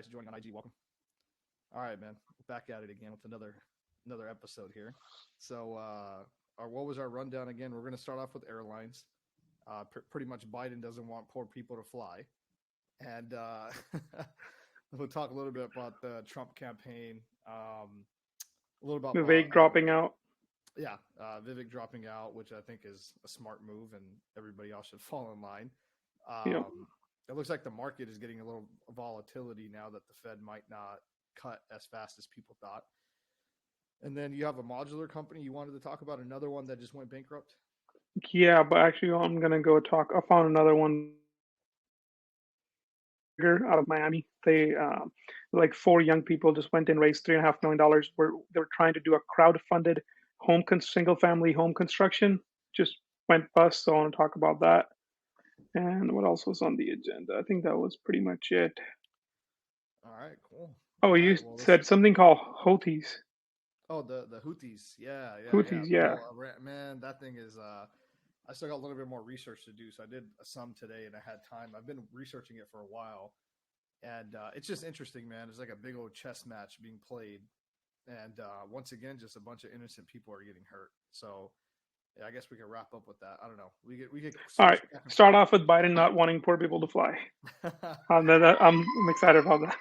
Thanks for joining on IG. Welcome. All right, man. Back at it again with another episode here. So, what was our rundown again? We're going to start off with airlines. Pretty much, Biden doesn't want poor people to fly, and we'll talk a little bit about the Trump campaign. A little about Vivek dropping out. Yeah, Vivek dropping out, which I think is a smart move, and everybody else should fall in line. It looks like the market is getting a little volatility now that the Fed might not cut as fast as people thought. And then you have a modular company. You wanted to talk about another one that just went bankrupt? Yeah, but actually I'm going to go talk. I found another one out of Miami. They, like 4 young people just went and raised $3.5 million. They were trying to do a crowd-funded single-family home construction. Just went bust, so I want to talk about that. And what else was on the agenda? I think that was pretty much it. All right, cool. Oh, you said something called Houthis. Oh, the Houthis. Yeah. Houthis, yeah. Well, man, that thing is, I still got a little bit more research to do. So I did some today and I had time. I've been researching it for a while. And it's just interesting, man. It's like a big old chess match being played. And once again, just a bunch of innocent people are getting hurt. So yeah, I guess we can wrap up with that. I don't know. We get. All right. Start off with Biden not wanting poor people to fly. I'm excited about that.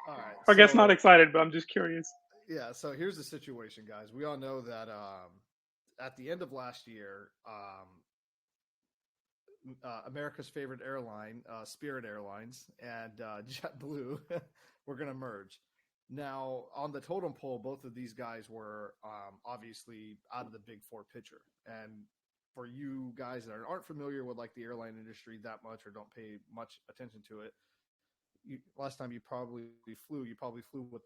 All right. I guess not excited, but I'm just curious. Yeah. So here's the situation, guys. We all know that at the end of last year, America's favorite airline, Spirit Airlines, and JetBlue were going to merge. Now, on the totem pole, both of these guys were obviously out of the big four picture. And for you guys that aren't familiar with like the airline industry that much or don't pay much attention to it, last time you probably flew with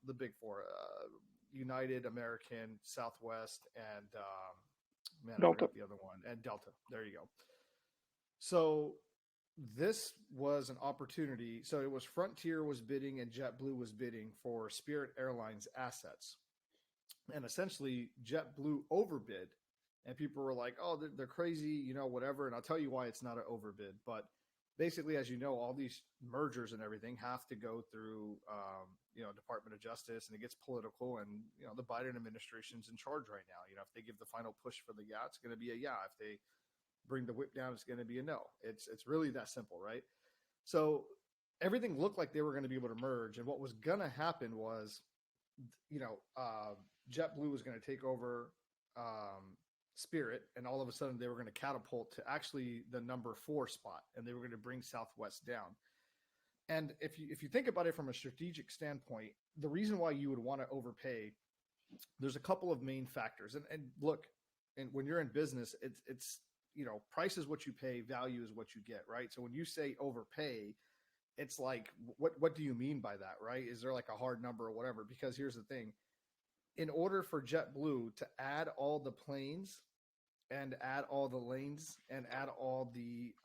the big four: United, American, Southwest, and Delta. The other one, and Delta. There you go. So this was an opportunity. So it was Frontier was bidding and JetBlue was bidding for Spirit Airlines assets. And essentially JetBlue overbid. And people were like, oh, they're crazy, whatever. And I'll tell you why it's not an overbid. But basically, as you know, all these mergers and everything have to go through, Department of Justice, and it gets political. And, the Biden administration's in charge right now. If they give the final push for the yeah, it's going to be a yeah. If they bring the whip down, it's going to be a no. It's really that simple, right? So everything looked like they were going to be able to merge, and what was going to happen was, JetBlue was going to take over Spirit, and all of a sudden they were going to catapult to actually the number 4 spot, and they were going to bring Southwest down. And if you think about it from a strategic standpoint, the reason why you would want to overpay, there's a couple of main factors. And look, and when you're in business, it's price is what you pay, value is what you get, right? So when you say overpay, it's like, what do you mean by that, right? Is there like a hard number or whatever? Because here's the thing. In order for JetBlue to add all the planes and add all the lanes and add all the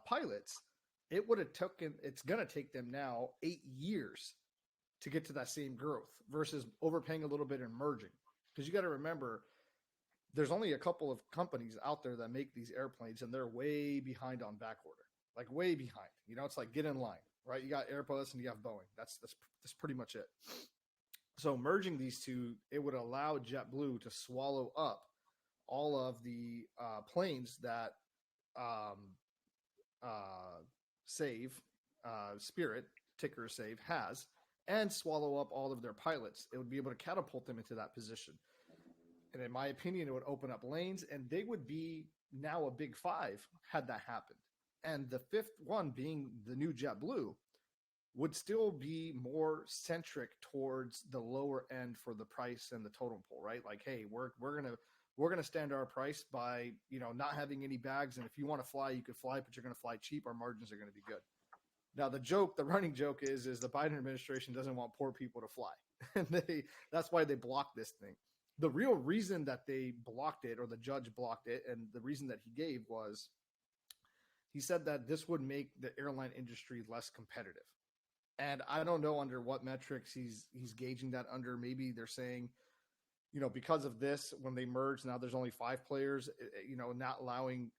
pilots, it's going to take them now 8 years to get to that same growth versus overpaying a little bit and merging. Because you got to remember, there's only a couple of companies out there that make these airplanes, and they're way behind on back order, like way behind. It's like get in line, right? You got Airbus and you have Boeing. That's pretty much it. So merging these two, it would allow JetBlue to swallow up all of the planes that Spirit, ticker Save, has, and swallow up all of their pilots. It would be able to catapult them into that position. And in my opinion, it would open up lanes, and they would be now a big 5 had that happened. And the 5th one, being the new JetBlue, would still be more centric towards the lower end for the price and the totem pole, right? Like, hey, we're gonna stand our price by not having any bags, and if you want to fly, you could fly, but you're gonna fly cheap. Our margins are gonna be good. Now the running joke is the Biden administration doesn't want poor people to fly, and that's why they blocked this thing. The real reason that they blocked it, or the judge blocked it, and the reason that he gave was he said that this would make the airline industry less competitive. And I don't know under what metrics he's gauging that under. Maybe they're saying, because of this, when they merge, now there's only 5 players, not allowing,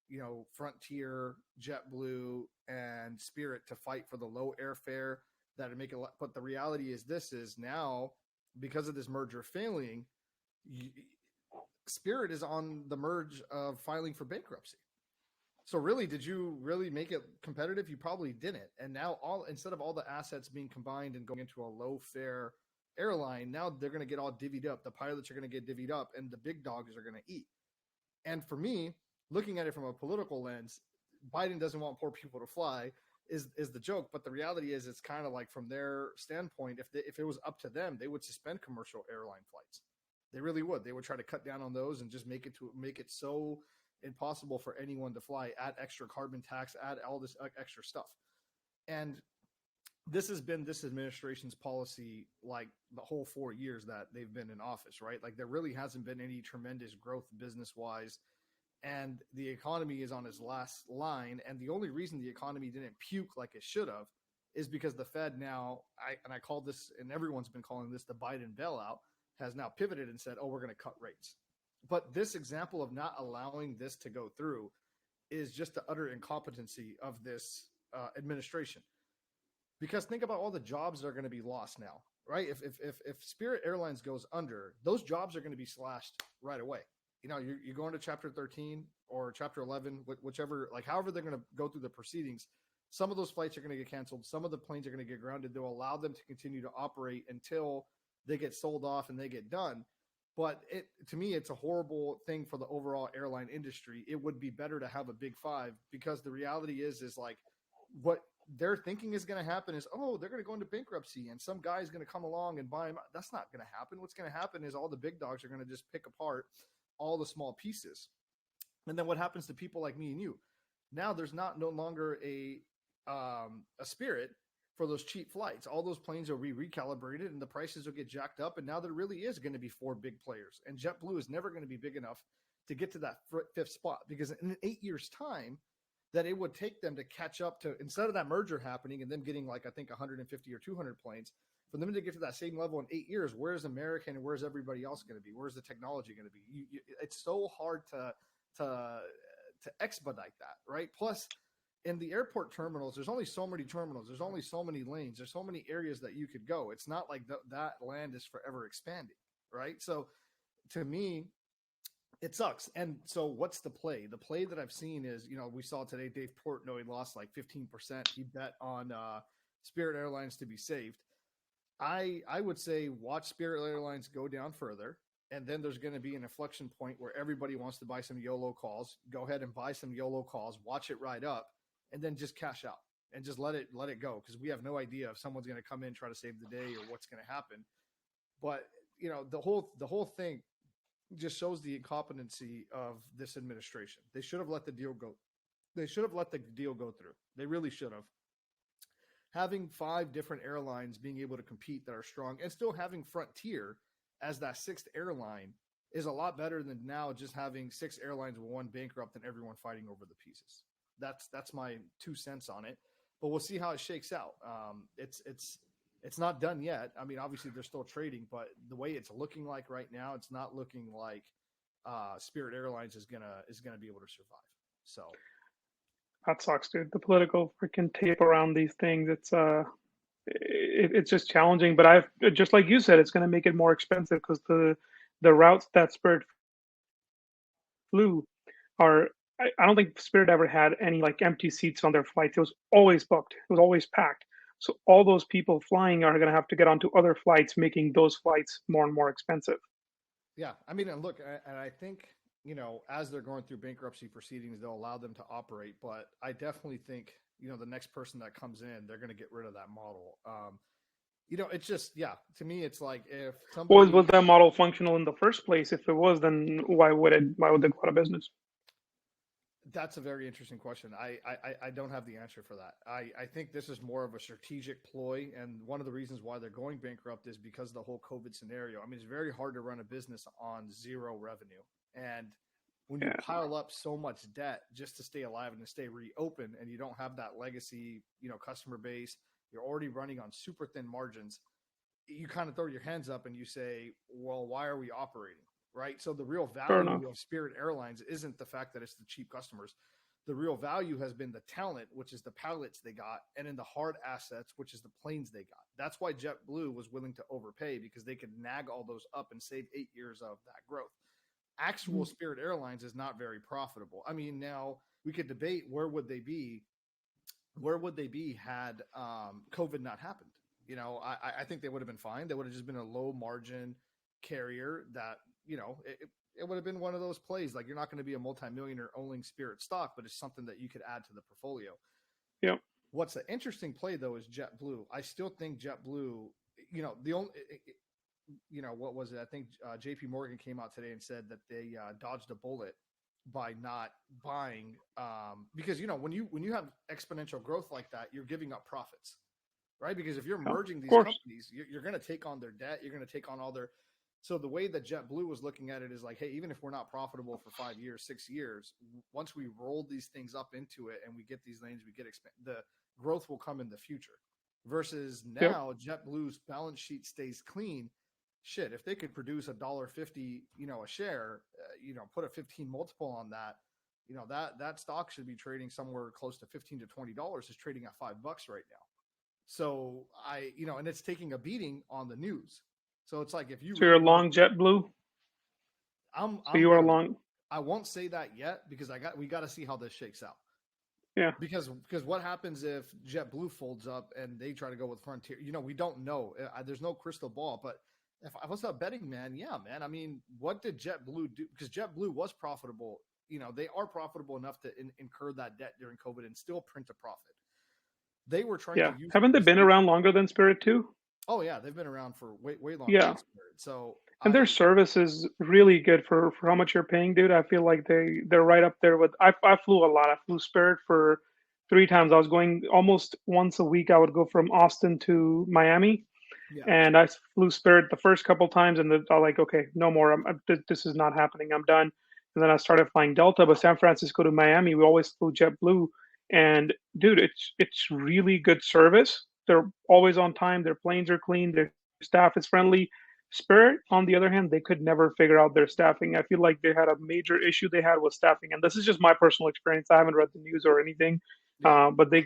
Frontier, JetBlue, and Spirit to fight for the low airfare that would make it. But the reality is this is now, because of this merger failing, Spirit is on the merge of filing for bankruptcy. So really, did you really make it competitive? You probably didn't. And now instead of all the assets being combined and going into a low fare airline, now they're going to get all divvied up. The pilots are going to get divvied up and the big dogs are going to eat. And for me, looking at it from a political lens, Biden doesn't want poor people to fly is the joke. But the reality is, it's kind of like, from their standpoint, if it was up to them, they would suspend commercial airline flights. They really would. They would try to cut down on those and just make it so impossible for anyone to fly, add extra carbon tax, add all this extra stuff. And this has been this administration's policy, like the whole 4 years that they've been in office, right? Like, there really hasn't been any tremendous growth business wise, and the economy is on its last line. And the only reason the economy didn't puke like it should have is because the Fed now, I called this, and everyone's been calling this, the Biden bailout, has now pivoted and said, oh, we're going to cut rates. But this example of not allowing this to go through is just the utter incompetency of this administration. Because think about all the jobs that are going to be lost now, right? If Spirit Airlines goes under, those jobs are going to be slashed right away. You're going to Chapter 13 or Chapter 11, whichever, like however they're going to go through the proceedings. Some of those flights are going to get canceled. Some of the planes are going to get grounded. They'll allow them to continue to operate until they get sold off and they get done. But to me, it's a horrible thing for the overall airline industry. It would be better to have a big five, because the reality is like, what they're thinking is going to happen is, oh, they're going to go into bankruptcy and some guy's going to come along and buy them. That's not going to happen. What's going to happen is all the big dogs are going to just pick apart all the small pieces. And then what happens to people like me and you? Now there's no longer a Spirit for those cheap flights. All those planes will be recalibrated and the prices will get jacked up. And now there really is going to be 4 big players. And JetBlue is never going to be big enough to get to that 5th spot, because in 8 years' time, that it would take them to catch up to, instead of that merger happening and them getting like, I think 150 or 200 planes, for them to get to that same level in 8 years, where's American and where's everybody else going to be? Where's the technology going to be? It's so hard to expedite that, right? Plus, in the airport terminals, there's only so many terminals. There's only so many lanes. There's so many areas that you could go. It's not like that land is forever expanding, right? So to me, it sucks. And so what's the play? The play that I've seen is, we saw today, Dave Portnoy lost like 15%. He bet on Spirit Airlines to be saved. I would say watch Spirit Airlines go down further. And then there's going to be an inflection point where everybody wants to buy some YOLO calls. Go ahead and buy some YOLO calls, watch it ride up, and then just cash out and just let it go. Because we have no idea if someone's going to come in, try to save the day, or what's going to happen. But, the whole thing just shows the incompetency of this administration. They should have let the deal go. They should have let the deal go through. They really should have. Having 5 different airlines being able to compete that are strong, and still having Frontier as that 6th airline, is a lot better than now just having 6 airlines with 1 bankrupt and everyone fighting over the pieces. That's my 2 cents on it, but we'll see how it shakes out. It's not done yet. I mean, obviously they're still trading, but the way it's looking like right now, it's not looking like Spirit Airlines is gonna be able to survive. So that sucks, dude. The political freaking tape around these things, it's just challenging. But I've, just like you said, it's going to make it more expensive, because the routes that Spirit flew are, I don't think Spirit ever had any like empty seats on their flights. It was always booked. It was always packed. So all those people flying are going to have to get onto other flights, making those flights more and more expensive. Yeah, I mean, and look, and I think, as they're going through bankruptcy proceedings, they'll allow them to operate. But I definitely think, the next person that comes in, they're going to get rid of that model. It's just, yeah, to me, it's like, if somebody Was that model functional in the first place? If it was, then why would they go out of business? That's a very interesting question. I don't have the answer for that. I think this is more of a strategic ploy. And one of the reasons why they're going bankrupt is because of the whole COVID scenario. I mean, it's very hard to run a business on 0 revenue. And when you pile up so much debt just to stay alive and to stay reopened, and you don't have that legacy, customer base, you're already running on super thin margins, you kind of throw your hands up and you say, well, why are we operating? right? So the real Fair enough. value of Spirit Airlines isn't the fact that it's the cheap customers. The real value has been the talent, which is the pilots they got, and in the hard assets, which is the planes they got. That's why JetBlue was willing to overpay, because they could nag all those up and save 8 years of that growth. Actual Spirit Airlines is not very profitable. I mean, now we could debate where would they be had COVID not happened. You know, I think they would have been fine. They would have just been a low margin carrier that, you know, it would have been one of those plays. Like, you're not going to be a multimillionaire owning Spirit stock, but it's something that you could add to the portfolio. Yep. What's an interesting play, though, is JetBlue. I still think JetBlue, you know, the only, you know, what was it? I think JP Morgan came out today and said that they dodged a bullet by not buying, because, you know, when you have exponential growth like that, you're giving up profits, right? Because if you're merging these companies, you're going to take on their debt. You're going to take on all their. So the way that JetBlue was looking at it is like, hey, even if we're not profitable for 5 years, 6 years, once we roll these things up into it and we get these lanes, we get the growth will come in the future. Versus now, JetBlue's balance sheet stays clean. Shit, if they could produce $1.50, you know, a share, you know, put a 15 multiple on that, you know, that stock should be trading somewhere close to $15 to $20. It's trading at $5 right now. So you know, and it's taking a beating on the news. So it's like, if you so you're long JetBlue. You are long. I won't say that yet, because we got to see how this shakes out. Yeah. Because what happens if JetBlue folds up and they try to go with Frontier? You know, we don't know. There's no crystal ball. But if I was a betting man, yeah, man. I mean, what did JetBlue do? Because JetBlue was profitable. You know, they are profitable enough to incur that debt during COVID and still print a profit. They were trying to use. Haven't they been around longer than Spirit too? Oh yeah, they've been around for way longer than Spirit. So and their service is really good for how much you're paying, dude. I feel like they're right up there with. I flew a lot. I flew Spirit for 3 times. I was going almost once a week. I would go from Austin to Miami, and I flew Spirit the first couple times, and I was like, okay, no more. This is not happening. I'm done. And then I started flying Delta, but San Francisco to Miami, we always flew JetBlue. And dude, it's really good service. They're always on time. Their planes are clean. Their staff is friendly. Spirit, on the other hand, they could never figure out their staffing. I feel like they had a major issue they had with staffing. And this is just my personal experience. I haven't read the news or anything. But they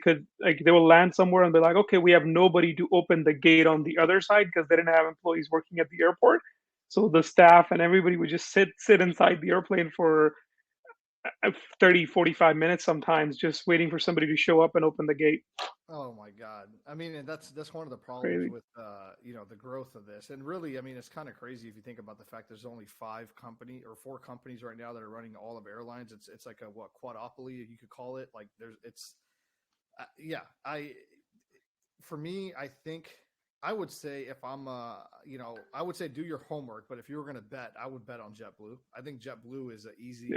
will land somewhere and be like, okay, we have nobody to open the gate on the other side, because they didn't have employees working at the airport. So the staff and everybody would just sit inside the airplane for 30, 45 minutes sometimes, just waiting for somebody to show up and open the gate. Oh my God. I mean, and that's one of the problems with, you know, the growth of this. And really, I mean, it's kind of crazy if you think about the fact there's only 4 companies right now that are running all of airlines. It's like a quadopoly, you could call it. Like for me, I think I would say, if I'm, you know, I would say do your homework, but if you were going to bet, I would bet on JetBlue. I think JetBlue is an easy,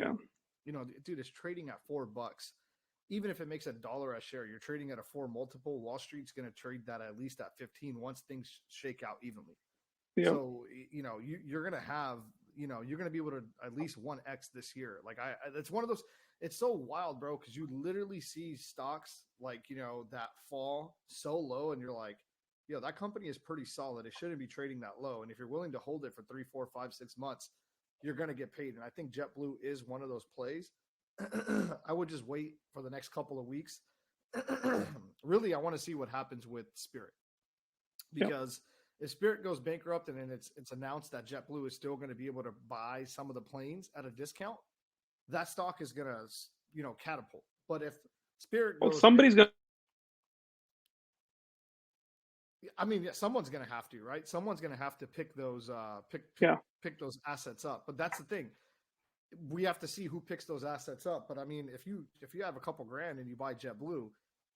you know, dude, it's trading at $4. Even if it makes $1 a share, you're trading at a 4 multiple. Wall Street's going to trade that at least at 15 once things shake out evenly. So, you know, you're going to have, you know, you're going to be able to at least 1x this year. Like it's one of those, it's so wild, bro. Cause you literally see stocks like, you know, that fall so low and you're like, yo, that company is pretty solid. It shouldn't be trading that low. And if you're willing to hold it for 3, 4, 5, 6 months, you're going to get paid. And I think JetBlue is one of those plays. I would just wait for the next couple of weeks. Really, I want to see what happens with Spirit, because if Spirit goes bankrupt and then it's announced that JetBlue is still going to be able to buy some of the planes at a discount, that stock is going to, you know, catapult. But if Spirit goes, somebody's going to. I mean, someone's going to have to, right? Someone's going to have to pick those pick those assets up. But that's the thing. We have to see who picks those assets up. But I mean, if you have a couple grand and you buy JetBlue,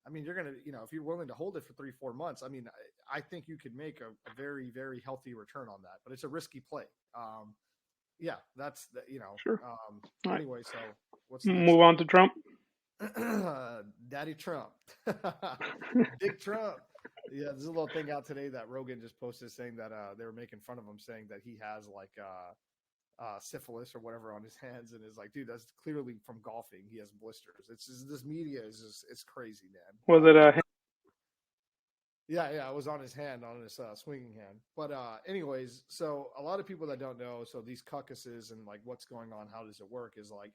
I mean, you're going to, you know, if you're willing to hold it for 3, 4 months, I mean, I think you could make a very, very healthy return on that, but it's a risky play. Yeah, that's the, you know, sure. Anyway, so what's move on to Trump? Daddy Trump, Big Trump. Yeah, there's a little thing out today that Rogan just posted saying that they were making fun of him, saying that he has like syphilis or whatever on his hands, and is like, dude, that's clearly from golfing. He has blisters. It's just, this media is just, it's crazy, man. Was it Yeah, it was on his hand, on his swinging hand. But anyways, so a lot of people that don't know, so these caucuses and like what's going on, how does it work? Is like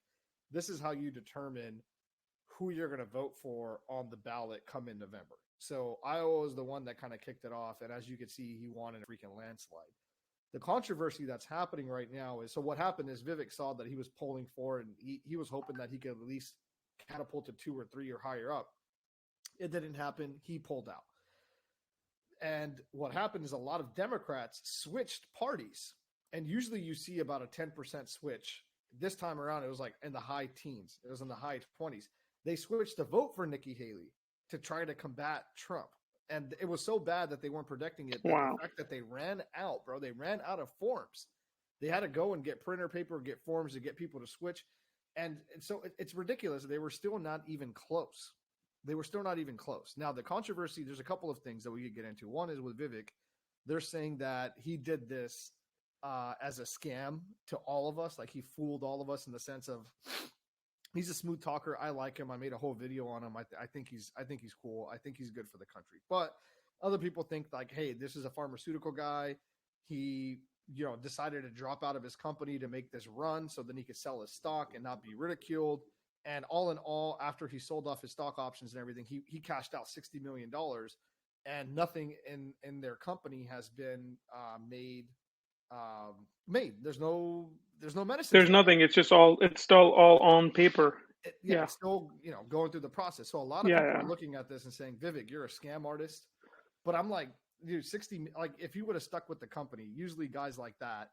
this is how you determine who you're going to vote for on the ballot come in November. So Iowa was the one that kind of kicked it off, and as you can see, he won in a freaking landslide. The controversy that's happening right now is, so what happened is Vivek saw that he was polling for, and he was hoping that he could at least catapult to 2 or 3 or higher up. It didn't happen. He pulled out. And what happened is a lot of Democrats switched parties. And usually you see about a 10% switch. This time around, it was like in the high teens. It was in the high 20s. They switched to vote for Nikki Haley to try to combat Trump. And it was so bad that they weren't predicting it. Wow. The fact that they ran out, bro, they ran out of forms. They had to go and get printer paper, get forms to get people to switch. And so it's ridiculous. They were still not even close. Now, the controversy, there's a couple of things that we could get into. One is with Vivek. They're saying that he did this as a scam to all of us. Like he fooled all of us in the sense of he's a smooth talker. I like him. I made a whole video on him. I think he's cool. I think he's good for the country. But other people think like, hey, this is a pharmaceutical guy. He, decided to drop out of his company to make this run so then he could sell his stock and not be ridiculed. And all in all, after he sold off his stock options and everything, he cashed out $60 million, and nothing in their company has been made. There's no medicine. There's nothing. It's still all on paper. It's still going through the process. So a lot of people are looking at this and saying, Vivek, you're a scam artist. But I'm like, dude, 60. Like if you would have stuck with the company, usually guys like that,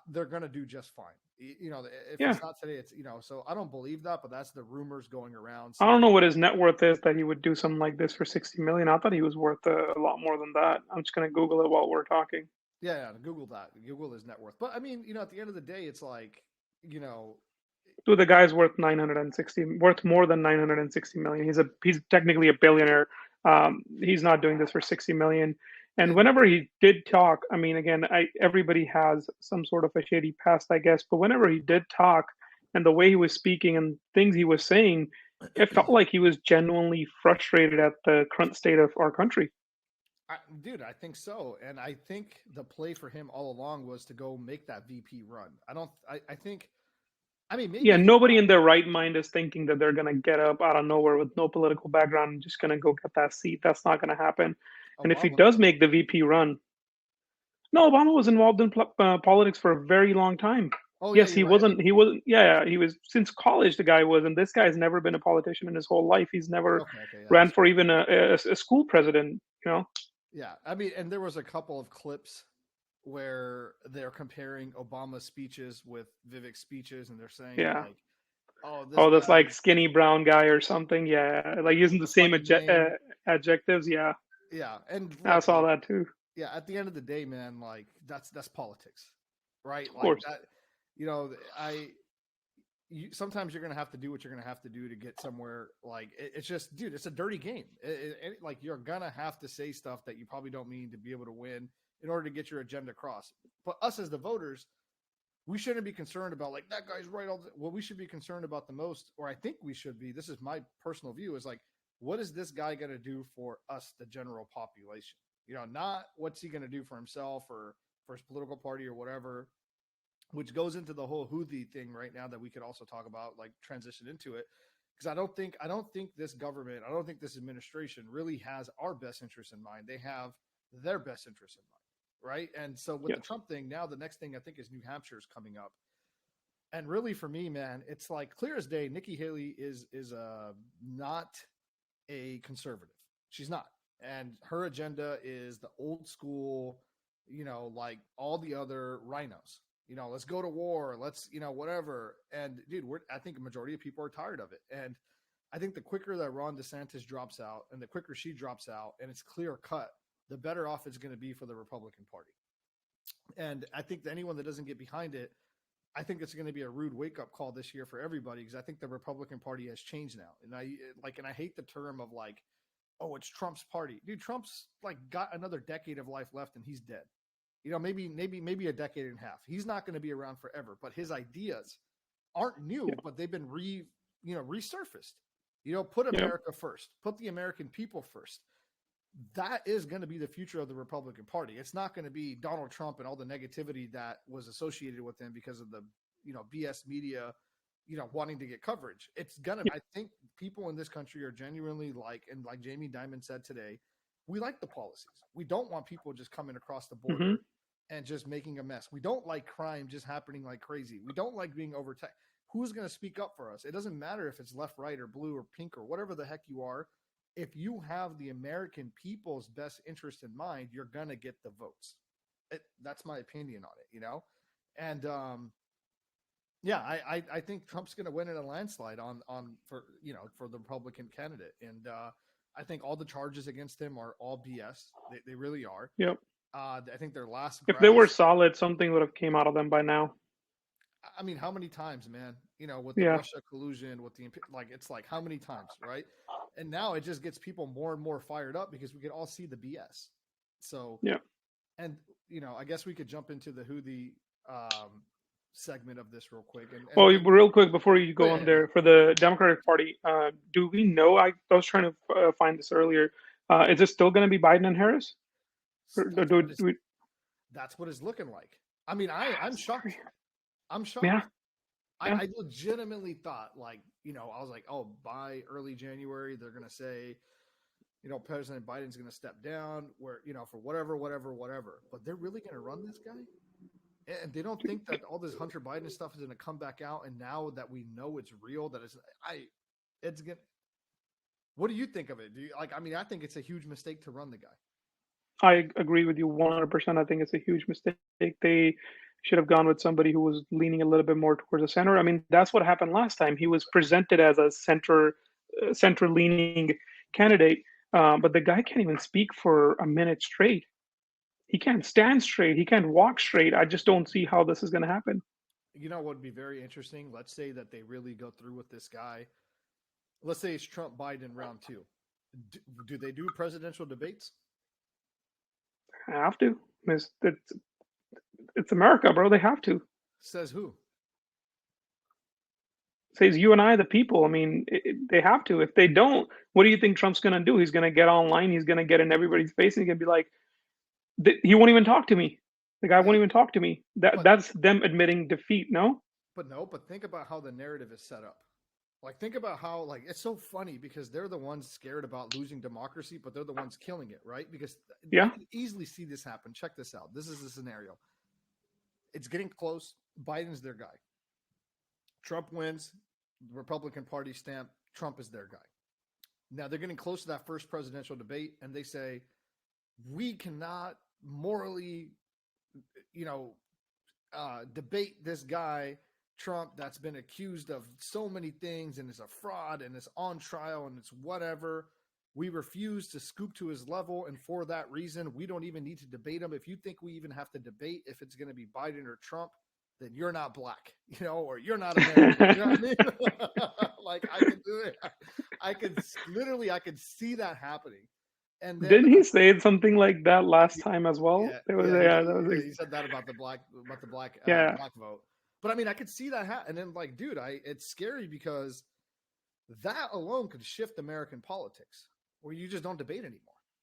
they're gonna do just fine. If it's not today, it's So I don't believe that, but that's the rumors going around. I don't know what his net worth is that he would do something like this for 60 million. I thought he was worth a lot more than that. I'm just gonna Google it while we're talking. Yeah, Google that. Google his net worth. But I mean, at the end of the day, it's like, Dude, the guy's worth more than 960 million. He's technically a billionaire. He's not doing this for 60 million. And whenever he did talk, I mean, again, everybody has some sort of a shady past, I guess. But whenever he did talk, and the way he was speaking and things he was saying, it felt like he was genuinely frustrated at the current state of our country. Dude, I think so. And I think the play for him all along was to go make that VP run. Maybe nobody in their right mind is thinking that they're going to get up out of nowhere with no political background and just going to go get that seat. That's not going to happen. And if he does make the VP run, no, Obama was involved in politics for a very long time. Oh, yes, yeah, he wasn't. He wasn't. Yeah, he was since college. The guy was, and this guy's never been a politician in his whole life. He's never ran for even a school president. Yeah, I mean, and there was a couple of clips where they're comparing Obama's speeches with Vivek's speeches, and they're saying, like, this like skinny brown guy or something. Yeah, like using the same adjectives. Yeah. Yeah, and I saw that too. Yeah, at the end of the day, man, like that's politics, right? Of course. That, sometimes you're gonna have to do what you're gonna have to do to get somewhere. Like it's just, dude, it's a dirty game. Like you're gonna have to say stuff that you probably don't mean to be able to win in order to get your agenda across. But us as the voters, we shouldn't be concerned about like that guy's right. What we should be concerned about the most, or I think we should be. This is my personal view. Is like, what is this guy going to do for us, the general population? Not what's he going to do for himself or for his political party or whatever, which goes into the whole Houthi thing right now that we could also talk about, like transition into it. Because I don't think this government, I don't think this administration really has our best interests in mind. They have their best interests in mind, right? And so with the Trump thing, now the next thing I think is New Hampshire is coming up. And really for me, man, it's like clear as day, Nikki Haley is not a conservative. She's not. And her agenda is the old school, like all the other rhinos. Let's go to war. Let's, whatever. And dude, I think a majority of people are tired of it. And I think the quicker that Ron DeSantis drops out and the quicker she drops out and it's clear cut, the better off it's going to be for the Republican Party. And I think that anyone that doesn't get behind it, I think it's going to be a rude wake up call this year for everybody, because I think the Republican Party has changed now. And I hate the term of like, oh, it's Trump's party. Dude, Trump's like got another decade of life left and he's dead. Maybe a decade and a half. He's not going to be around forever, but his ideas aren't new, but they've been resurfaced. Put America first, put the American people first. that is going to be the future of the Republican Party. It's not going to be Donald Trump and all the negativity that was associated with him because of the, BS media, wanting to get coverage. It's gonna. I think people in this country are genuinely and like Jamie Dimon said today, we like the policies. We don't want people just coming across the border and just making a mess. We don't like crime just happening like crazy. We don't like being overtaxed. Who's going to speak up for us? It doesn't matter if it's left, right, or blue, or pink, or whatever the heck you are. If you have the American people's best interest in mind, you're going to get the votes. That's my opinion on it, And I think Trump's going to win in a landslide for the Republican candidate. And I think all the charges against him are all BS. They really are. Yep. I think their last. If they were solid, something would have came out of them by now. I mean, how many times, man? With the Russia collusion, with the it's like how many times, right? And now it just gets people more and more fired up because we can all see the BS. So and I guess we could jump into the Houthi segment of this real quick. And real quick before you go on there, for the Democratic Party, do we know? I was trying to find this earlier. Is it still going to be Biden and Harris? That's what it's looking like. I mean, I'm shocked. I'm shocked. Yeah. I legitimately thought, I was like, oh, by early January, they're going to say, President Biden's going to step down for whatever. But they're really going to run this guy? And they don't think that all this Hunter Biden stuff is going to come back out. And now that we know it's real, it's going to. What do you think of it? I think it's a huge mistake to run the guy. I agree with you 100%. I think it's a huge mistake. They should have gone with somebody who was leaning a little bit more towards the center. I mean, that's what happened last time. He was presented as a center-leaning candidate, but the guy can't even speak for a minute straight. He can't stand straight. He can't walk straight. I just don't see how this is going to happen. What would be very interesting? Let's say that they really go through with this guy. Let's say it's Trump Biden round 2. Do they do presidential debates? Have to. It's America, bro. They have to. Says who? Says you and I, the people. I mean, they have to. If they don't, what do you think Trump's going to do? He's going to get online. He's going to get in everybody's face, and he's going to be like, he won't even talk to me. The guy won't even talk to me. That's them admitting defeat, no? But think about how the narrative is set up. Think about how, it's so funny because they're the ones scared about losing democracy, but they're the ones killing it, right? Because you can easily see this happen. Check this out. This is the scenario. It's getting close. Biden's their guy. Trump wins. The Republican Party stamp. Trump is their guy. Now they're getting close to that first presidential debate, and they say, we cannot morally, debate this guy, Trump, that's been accused of so many things and is a fraud and is on trial and it's whatever. We refuse to scoop to his level, and for that reason, we don't even need to debate him. If you think we even have to debate if it's going to be Biden or Trump, then you're not black, or you're not American. You know what I mean? I could do it. I could see that happening. And then, didn't he say something like that last time as well? He said that about the black vote. But I mean, I could see that happen. And then, dude, it's scary because that alone could shift American politics, where you just don't debate anymore.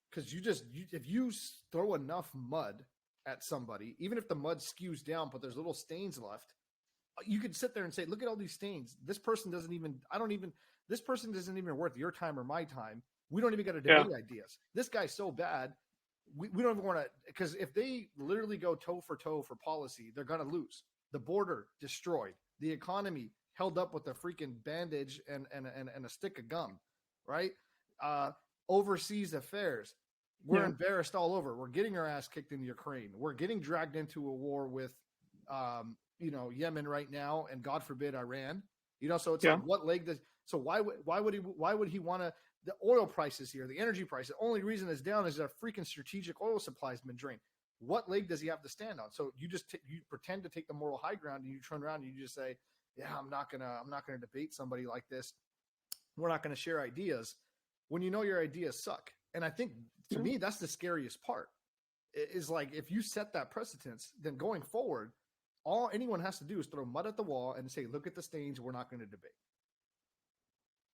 Because if you throw enough mud at somebody, even if the mud skews down, but there's little stains left, you could sit there and say, look at all these stains. This person isn't even worth your time or my time. We don't even got to debate ideas. This guy's so bad. We don't even want to, because if they literally go toe for policy, they're going to lose. The border destroyed. The economy held up with a freaking bandage and a stick of gum, right? Overseas affairs. We're embarrassed all over. We're getting our ass kicked in Ukraine. We're getting dragged into a war with, Yemen right now, and God forbid Iran. So it's like, what leg does? So why would he want to? The oil prices here, the energy price. The only reason it's down is that freaking strategic oil supply has been drained. What leg does he have to stand on? So you pretend to take the moral high ground, and you turn around and you just say, "Yeah, I'm not gonna debate somebody like this. We're not gonna share ideas." When you know your ideas suck, and I think to me that's the scariest part. Is if you set that precedence, then going forward, all anyone has to do is throw mud at the wall and say, "Look at the stains. We're not going to debate."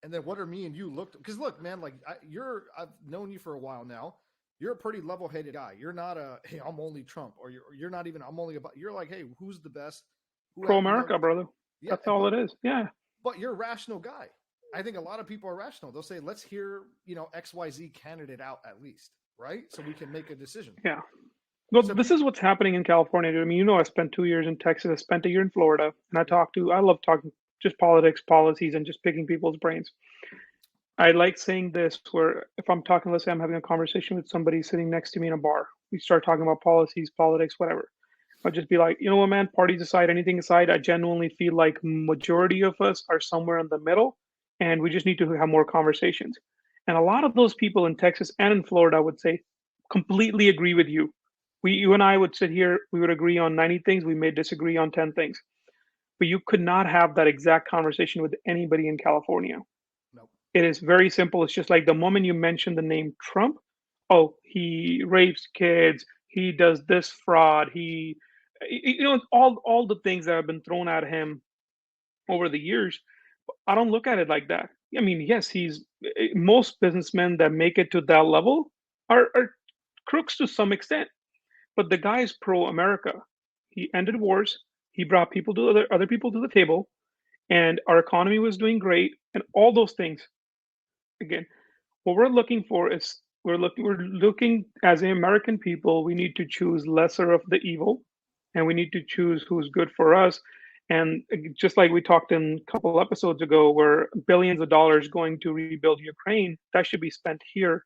And then what are me and you looked? Because look, man, I've known you for a while now. you're a pretty level-headed guy. You're not a, hey, I'm only Trump, or you're not even, I'm only about, you're like, hey, who's the best? Pro America, brother. Yeah, That's all it is. Yeah. but you're a rational guy. I think a lot of people are rational. They'll say, let's hear, XYZ candidate out at least, right? So we can make a decision. Yeah. Well, So this is what's happening in California. I mean, I spent 2 years in Texas. I spent a year in Florida, and I love talking just politics, policies, and just picking people's brains. I like saying this where if I'm talking, let's say I'm having a conversation with somebody sitting next to me in a bar, we start talking about policies, politics, whatever. I'll just be like, you know what, man, parties aside, anything aside, I genuinely feel like majority of us are somewhere in the middle, and we just need to have more conversations. And a lot of those people in Texas and in Florida would say, completely agree with you. You and I would sit here, we would agree on 90 things, we may disagree on 10 things. But you could not have that exact conversation with anybody in California. nope. It is very simple. It's just like the moment you mention the name Trump, oh, he rapes kids, he does this fraud, all the things that have been thrown at him over the years. I don't look at it like that. I mean, yes, most businessmen that make it to that level are crooks to some extent, but the guy is pro-America. He ended wars. He brought people to other people to the table, and our economy was doing great, and all those things. Again, what we're looking for is we're looking as American people. We need to choose lesser of the evil, and we need to choose who's good for us. And just like we talked in a couple episodes ago, where billions of dollars going to rebuild Ukraine, that should be spent here.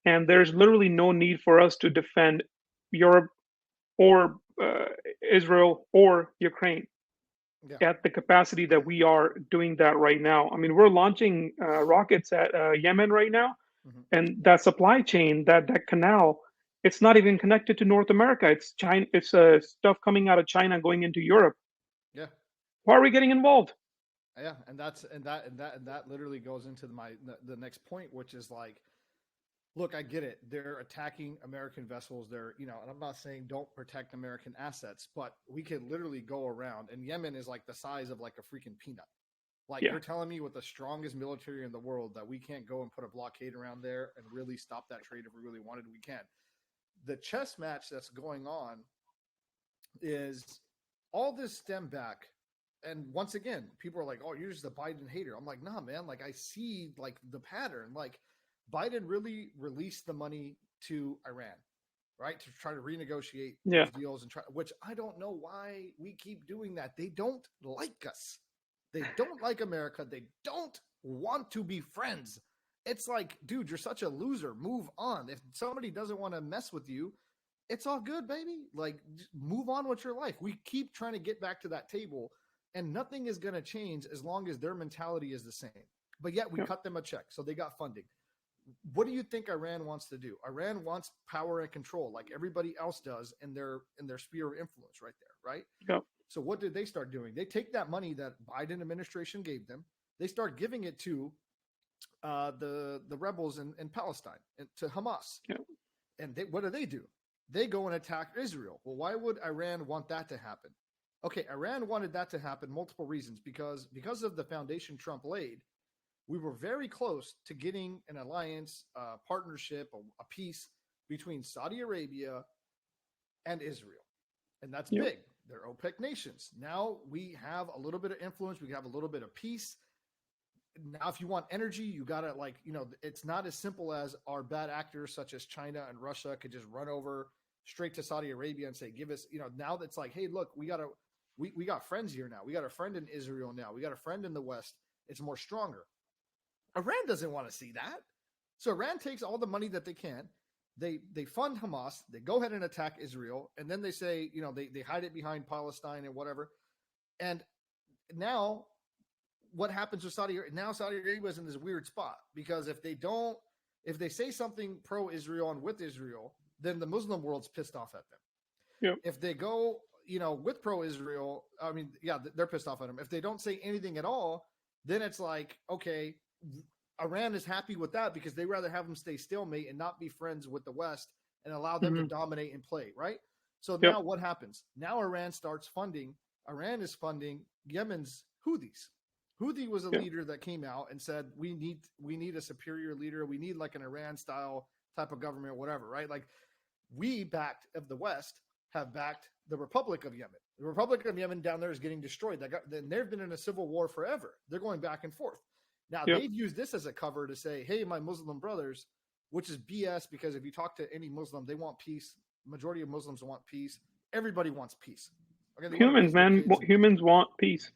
And there's literally no need for us to defend Europe or Israel or Ukraine Yeah. at the capacity that we are doing that right now. I mean, we're launching rockets at Yemen right now, Mm-hmm. and that supply chain, that canal, it's not even connected to North America. It's China. It's stuff coming out of China going into Europe. Yeah. Why are we getting involved? Yeah. And that literally goes into the next point, which is like, look, I get it. They're attacking American vessels. And I'm not saying don't protect American assets, but we could literally go around, and Yemen is like the size of like a freaking peanut. Like, Yeah. you're telling me with the strongest military in the world that we can't go and put a blockade around there and really stop that trade if we really wanted, we can. The chess match that's going on is all this stem back. And once again, people are like, oh, you're just a Biden hater. I'm like, nah, man. Like, I see like the pattern. Like, Biden really released the money to Iran, right? To try to renegotiate those deals which I don't know why we keep doing that. They don't like us. They don't like America. They don't want to be friends. It's like, dude, you're such a loser. Move on. If somebody doesn't want to mess with you, it's all good, baby. Like, move on with your life. We keep trying to get back to that table, and nothing is going to change as long as their mentality is the same. But yet we cut them a check. So they got funding. What do you think Iran wants to do? Iran wants power and control like everybody else does in their sphere of influence right there, right? Yep. So what did they start doing? They take that money that Biden administration gave them. They start giving it to the rebels in Palestine, and to Hamas. Yep. And what do? They go and attack Israel. Well, why would Iran want that to happen? Okay, Iran wanted that to happen multiple reasons, because of the foundation Trump laid. We were very close to getting an alliance, partnership, a peace between Saudi Arabia and Israel. And that's big. They're OPEC nations. Now we have a little bit of influence. We have a little bit of peace. Now, if you want energy, you got to it's not as simple as our bad actors such as China and Russia could just run over straight to Saudi Arabia and say, give us, now that's like, hey, look, we got friends here now. We got a friend in Israel now. We got a friend in the West. It's more stronger. Iran doesn't want to see that. So Iran takes all the money that they can. They fund Hamas. They go ahead and attack Israel. And then they say, they hide it behind Palestine and whatever. And now what happens with Saudi Arabia? Now Saudi Arabia is in this weird spot, because if they say something pro-Israel and with Israel, then the Muslim world's pissed off at them. Yep. If they go, with pro-Israel, I mean, yeah, they're pissed off at them. If they don't say anything at all, then it's like, okay, Iran is happy with that because they rather have them stay stalemate and not be friends with the West and allow them to dominate and play, right? So now what happens? Now Iran is funding Yemen's Houthis. Houthi was a leader that came out and said, we need a superior leader. We need like an Iran style type of government or whatever, right? Like we backed of the West have backed the Republic of Yemen. The Republic of Yemen down there is getting destroyed. They've been in a civil war forever. They're going back and forth. Now they've used this as a cover to say, hey, my Muslim brothers, which is BS because if you talk to any Muslim, they want peace. Majority of Muslims want peace. Everybody wants peace. Okay, humans, man, humans want peace.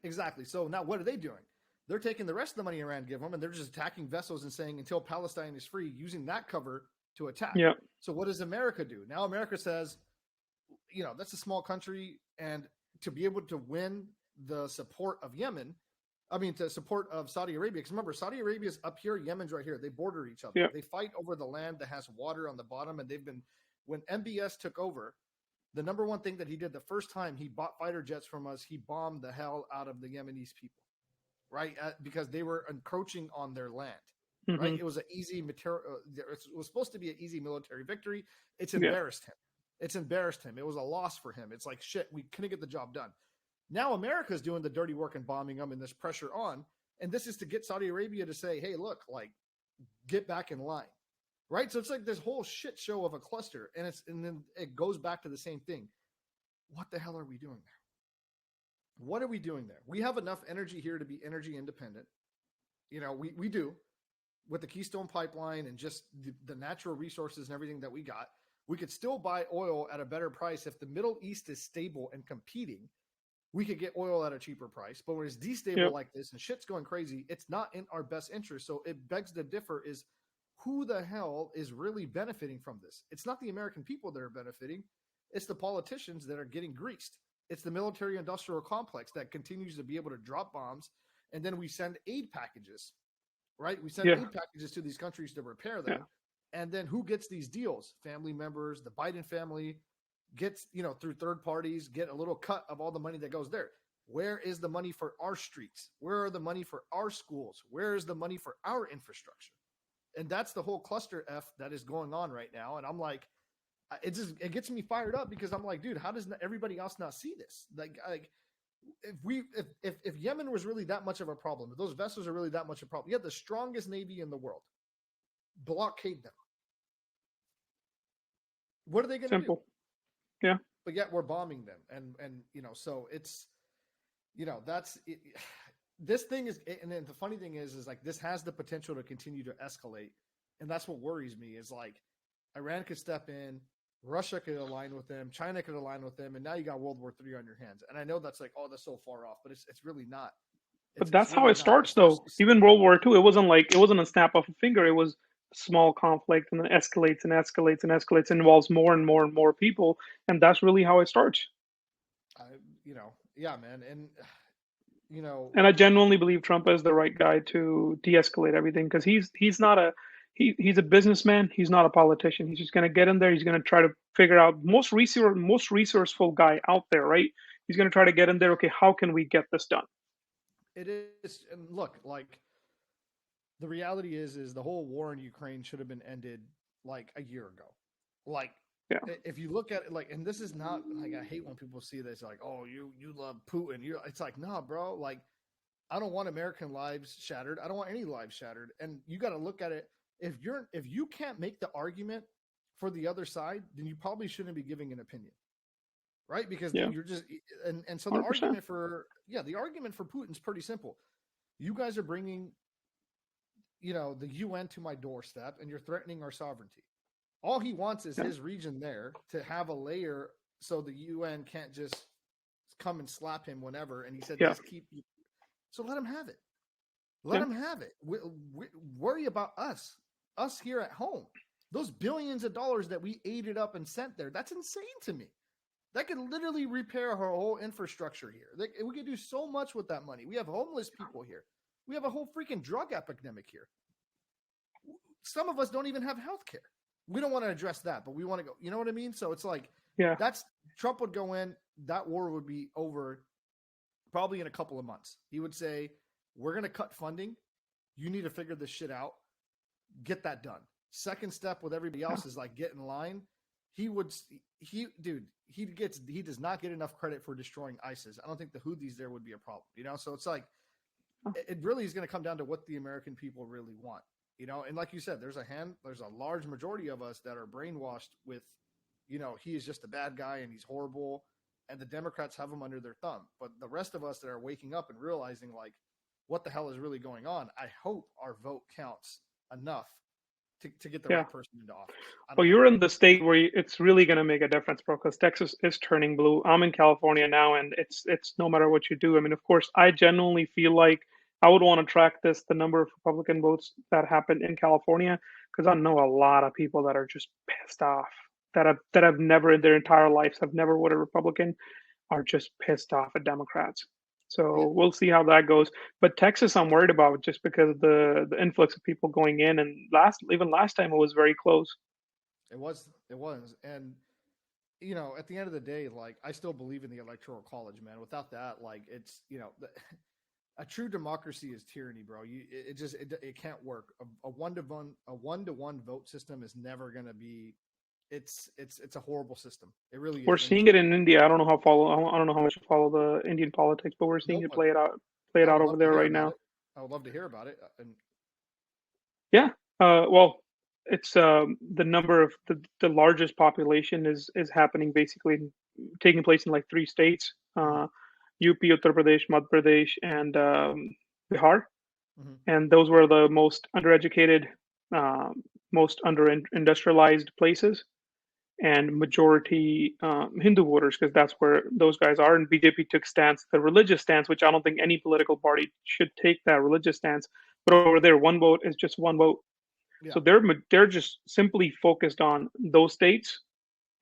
Exactly. So now what are they doing? They're taking the rest of the money Iran give them, and they're just attacking vessels and saying until Palestine is free, using that cover to attack. Yeah. So what does America do? Now America says, that's a small country, and to be able to win the support of to support of Saudi Arabia, because remember, Saudi Arabia is up here, Yemen's right here. They border each other. Yeah. They fight over the land that has water on the bottom, and when MBS took over, the number one thing that he did the first time he bought fighter jets from us, he bombed the hell out of the Yemenis people, right? Because they were encroaching on their land, right? It was an easy material. It was supposed to be an easy military victory. It's embarrassed him. It's embarrassed him. It was a loss for him. It's like, shit, we couldn't get the job done. Now America's doing the dirty work and bombing them and this pressure on. And this is to get Saudi Arabia to say, hey, look, like, get back in line. Right. So it's like this whole shit show of a cluster. And then it goes back to the same thing. What the hell are we doing there? What are we doing there? We have enough energy here to be energy independent. We do with the Keystone Pipeline and just the natural resources and everything that we got. We could still buy oil at a better price. If the Middle East is stable and competing, we could get oil at a cheaper price. But when it's destable like this and shit's going crazy, it's not in our best interest. So it begs to differ is who the hell is really benefiting from this? It's not the American people that are benefiting. It's the politicians that are getting greased. It's the military industrial complex that continues to be able to drop bombs. And then we send aid packages, right? We send aid packages to these countries to repair them. Yeah. And then who gets these deals? Family members, the Biden family gets, through third parties, get a little cut of all the money that goes there. Where is the money for our streets? Where are the money for our schools? Where is the money for our infrastructure? And that's the whole cluster F that is going on right now. And I'm like, it gets me fired up because I'm like, dude, how does everybody else not see this? Like if Yemen was really that much of a problem, if those vessels are really that much of a problem, you have the strongest navy in the world, blockade them. What are they going to do? Simple. Yeah. But yet we're bombing them. And so it's, that's it. This thing is, and then the funny thing is like, this has the potential to continue to escalate. And that's what worries me is like, Iran could step in, Russia could align with them, China could align with them. And now you got World War III on your hands. And I know that's like, oh, that's so far off, but it's really not. But that's how it starts though. Even World War II, it wasn't a snap of a finger. It was small conflict and then escalates and escalates and escalates, and involves more and more and more people. And that's really how it starts. Yeah, man. And, and I genuinely believe Trump is the right guy to de-escalate everything because he's not he's a businessman. He's not a politician. He's just going to get in there. He's going to try to figure out most resourceful guy out there, right? He's going to try to get in there. Okay, how can we get this done? It is. And look, like the reality is the whole war in Ukraine should have been ended like a year ago. Like, if you look at it, like, and this is not like, I hate when people see this, like, oh, you love Putin. It's like, nah, bro, like, I don't want American lives shattered. I don't want any lives shattered. And you got to look at it. If you can't make the argument for the other side, then you probably shouldn't be giving an opinion. Right. Because then you're just, and so the 100%. the argument for Putin's pretty simple. You guys are bringing, the UN to my doorstep and you're threatening our sovereignty. All he wants is his region there to have a layer so the UN can't just come and slap him whenever. And he said, just keep. So let him have it. Let him have it. We worry about us here at home. Those billions of dollars that we aided up and sent there, that's insane to me. That could literally repair our whole infrastructure here. We could do so much with that money. We have homeless people here. We have a whole freaking drug epidemic here. Some of us don't even have health care. We don't want to address that, but we want to go. You know what I mean? So it's like, Trump would go in, that war would be over probably in a couple of months. He would say, we're going to cut funding. You need to figure this shit out. Get that done. Second step with everybody else is like, get in line. He does not get enough credit for destroying ISIS. I don't think the Houthis there would be a problem, So it's like, it really is going to come down to what the American people really want. And like you said, there's a large majority of us that are brainwashed with, he is just a bad guy and he's horrible, and the Democrats have him under their thumb. But the rest of us that are waking up and realizing like what the hell is really going on, I hope our vote counts enough to get the Yeah. right person into office. Well, you're in the state where it's really going to make a difference, bro, because Texas is turning blue. I'm in California now, and it's no matter what you do. I mean, of course, I genuinely feel like I would want to track the number of Republican votes that happened in California, because I know a lot of people that are just pissed off that have never in their entire lives have never voted Republican, are just pissed off at Democrats. Yeah, So we'll see how that goes. But Texas, I'm worried about just because of the influx of people going in, and even last time it was very close. it was, and at the end of the day, like I still believe in the electoral college, man. Without that, like it's a true democracy is tyranny, bro. It can't work. A one-to-one vote system is never gonna be. It's a horrible system. It really We're is. And seeing it in India. I don't know how much you follow the Indian politics, but we're seeing nope, it play it I out would over love to there hear right about now. it. I would love to hear about it. And Yeah. Well, it's the number of the largest population is happening basically taking place in like three states: mhm, UP, Uttar Pradesh, Madhya Pradesh, and Bihar. mhm. And those were the most undereducated, most under-industrialized places, and majority Hindu voters, because that's where those guys are. And BJP took the religious stance, which I don't think any political party should take that religious stance. But over there, one vote is just one vote. Yeah. So they're just simply focused on those states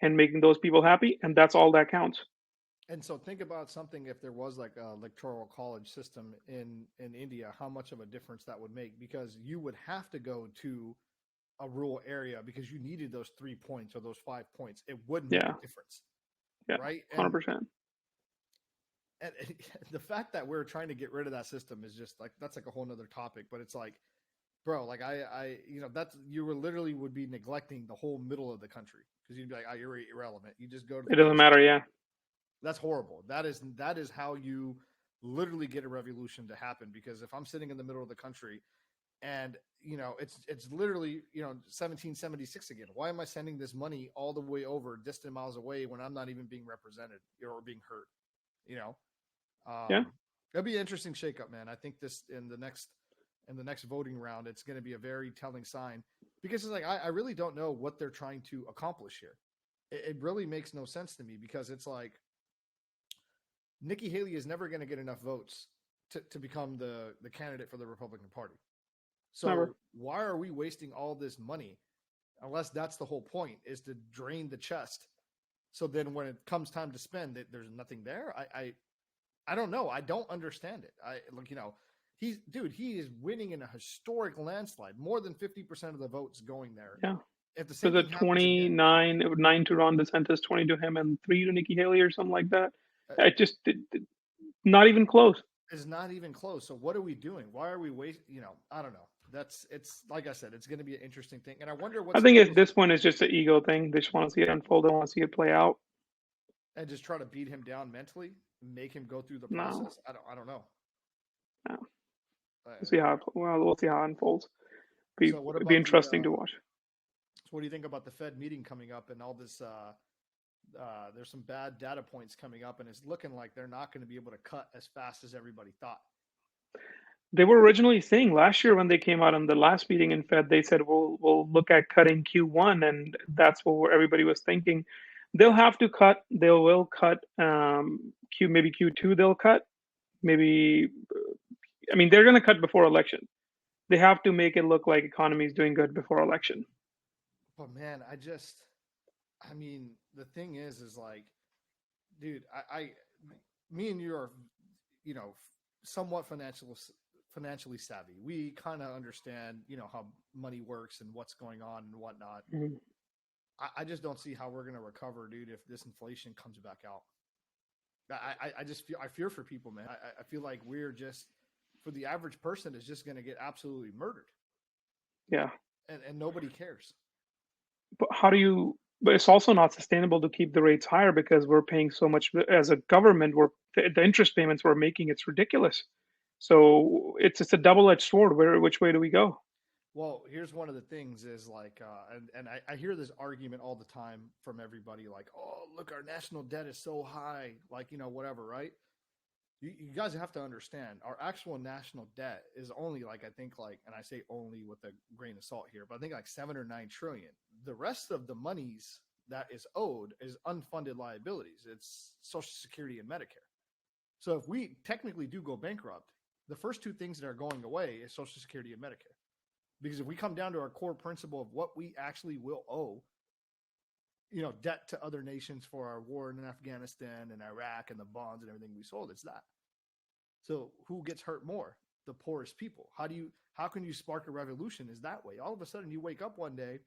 and making those people happy, and that's all that counts. And so think about something if there was like a electoral college system in India, how much of a difference that would make, because you would have to go to a rural area because you needed those 3 points or those 5 points. It would make Yeah, a difference, yeah, right? 100%. And the fact that we're trying to get rid of that system is just like that's like a whole nother topic. But it's like, bro, like that's you were literally would be neglecting the whole middle of the country because you'd be like, oh, you're irrelevant. You just go to It the doesn't next. matter. Yeah, That's horrible. That is how you literally get a revolution to happen. Because if I'm sitting in the middle of the country and it's literally 1776 again, why am I sending this money all the way over distant miles away when I'm not even being represented or being heard? You know, yeah. it'll be an interesting shakeup, man. I think this in the next voting round, it's going to be a very telling sign because it's like I really don't know what they're trying to accomplish here. It really makes no sense to me because it's like Nikki Haley is never going to get enough votes to become the candidate for the Republican Party. Never. So why are we wasting all this money unless that's the whole point is to drain the chest? So then when it comes time to spend it, there's nothing there. I don't know. I don't understand it. He is winning in a historic landslide, more than 50% of the votes going there. Yeah. If the So same the thing happens again, 9 to Ron DeSantis, 20 to him, and 3 to Nikki Haley or something like that. uh, Not even close. it's not even close. So what are we doing? Why are we wasting? I don't know. It's like I said, it's going to be an interesting thing, and I wonder I what's think what at those this point it's just an ego thing. They just want to see it unfold. They want to see it play out. and just try to beat him down mentally, make him go through the No, process. I don't know. no. Uh, We'll see how it unfolds. so what Be about the? interesting to watch. So what do you think about the Fed meeting coming up and all this? There's some bad data points coming up, and it's looking like they're not going to be able to cut as fast as everybody thought. They were originally saying last year when they came out in the last meeting in Fed, they said we'll look at cutting Q1, and that's what everybody was thinking. They'll have to cut. They will cut maybe Q2. They'll cut maybe. I mean, they're going to cut before election. They have to make it look like economy is doing good before election. But man, I mean, the thing is like, dude, me and you are, somewhat financially savvy. We kind of understand, how money works and what's going on and whatnot. Mhm. I just don't see how we're going to recover, dude, if this inflation comes back out. I fear for people, man. I feel like we're just, for the average person, is just going to get absolutely murdered. Yeah. And nobody cares. But but it's also not sustainable to keep the rates higher because we're paying so much as a government. The interest payments we're making, it's ridiculous. So it's a double-edged sword. Which way do we go? Well, here's one of the things is like, and I hear this argument all the time from everybody, like, oh, look, our national debt is so high, like, whatever, right? You guys have to understand our actual national debt is only like, I think like, and I say only with a grain of salt here, but I think like 7 or 9 trillion. The rest of the monies that is owed is unfunded liabilities. It's Social Security and Medicare. So if we technically do go bankrupt, the first two things that are going away is Social Security and Medicare. Because if we come down to our core principle of what we actually will owe, debt to other nations for our war in Afghanistan and Iraq and the bonds and everything we sold, it's that. So who gets hurt more? The poorest people. How can you spark a revolution is that way? All of a sudden you wake up one day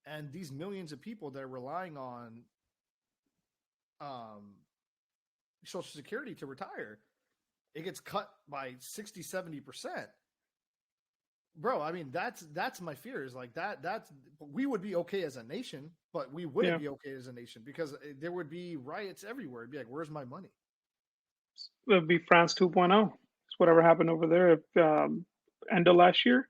and these millions of people that are relying on Social Security to retire, it gets cut by 60, 70%. Bro, I mean, that's my fear is like that's we would be okay as a nation, but we wouldn't be okay as a nation because there would be riots everywhere. It'd be like, where's my money? It would be France 2.0. It's whatever happened over there end of last year,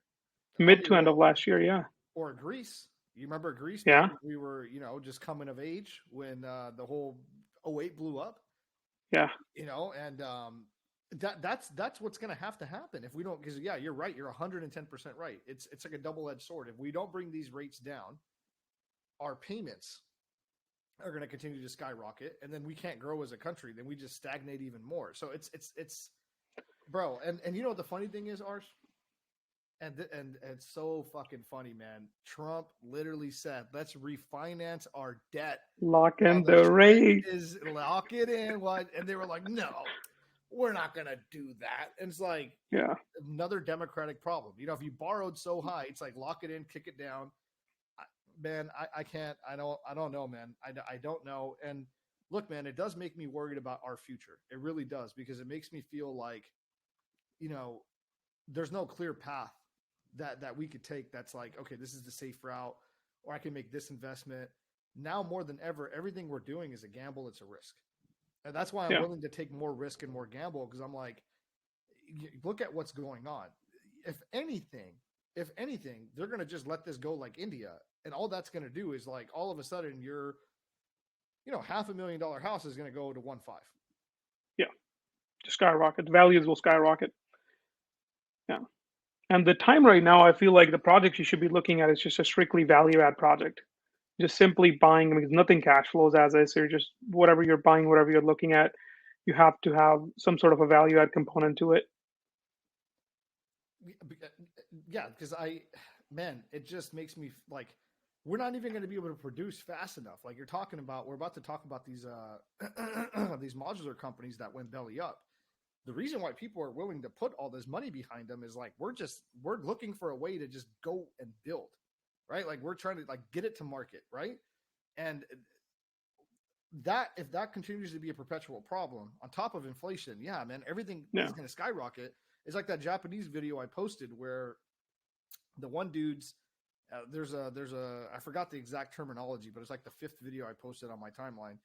mid to end of last year, yeah. Or Greece. You remember Greece? Yeah. We were, just coming of age when the whole 08 blew up. Yeah. And that's what's going to happen if we don't, because you're right. You're 110% right. It's like a double-edged sword. If we don't bring these rates down, our payments are going to continue to skyrocket, and then we can't grow as a country. Then we just stagnate even more. So it's bro. And you know what the funny thing is, Ars? And it's so fucking funny, man. Trump literally said, "Let's refinance our debt. Lock in the rate. Lock it in." What? And they were like, "No, we're not gonna do that." And it's like, another Democratic problem. If you borrowed so high, it's like lock it in, kick it down. Man, I can't. I don't know, man. I don't know. And look, man, it does make me worried about our future. It really does, because it makes me feel like, there's no clear path that we could take that's like, okay, this is the safe route, or I can make this investment. Now more than ever, everything we're doing is a gamble. It's a risk. And that's why I'm willing to take more risk and more gamble, because I'm like, look at what's going on. If anything, they're going to just let this go like India. And all that's going to do is like, all of a sudden your, $500,000 house is going to go to 1.5. Yeah. Just skyrocket. The values will skyrocket. Yeah. And the time right now, I feel like the project you should be looking at is just a strictly value add project. Just simply buying, because nothing cash flows as is. So you're just, whatever you're buying, whatever you're looking at, you have to have some sort of a value add component to it. Yeah, because it just makes me like, we're not even going to be able to produce fast enough. Like you're talking about, we're about to talk about these these modular companies that went belly up. The reason why people are willing to put all this money behind them is like, we're looking for a way to just go and build, right? Like we're trying to like get it to market, right? And that, if that continues to be a perpetual problem on top of inflation, everything is going to skyrocket. It's like that Japanese video I posted where the one dude's, there's a, I forgot the exact terminology, but it's like the 5th video I posted on my timeline.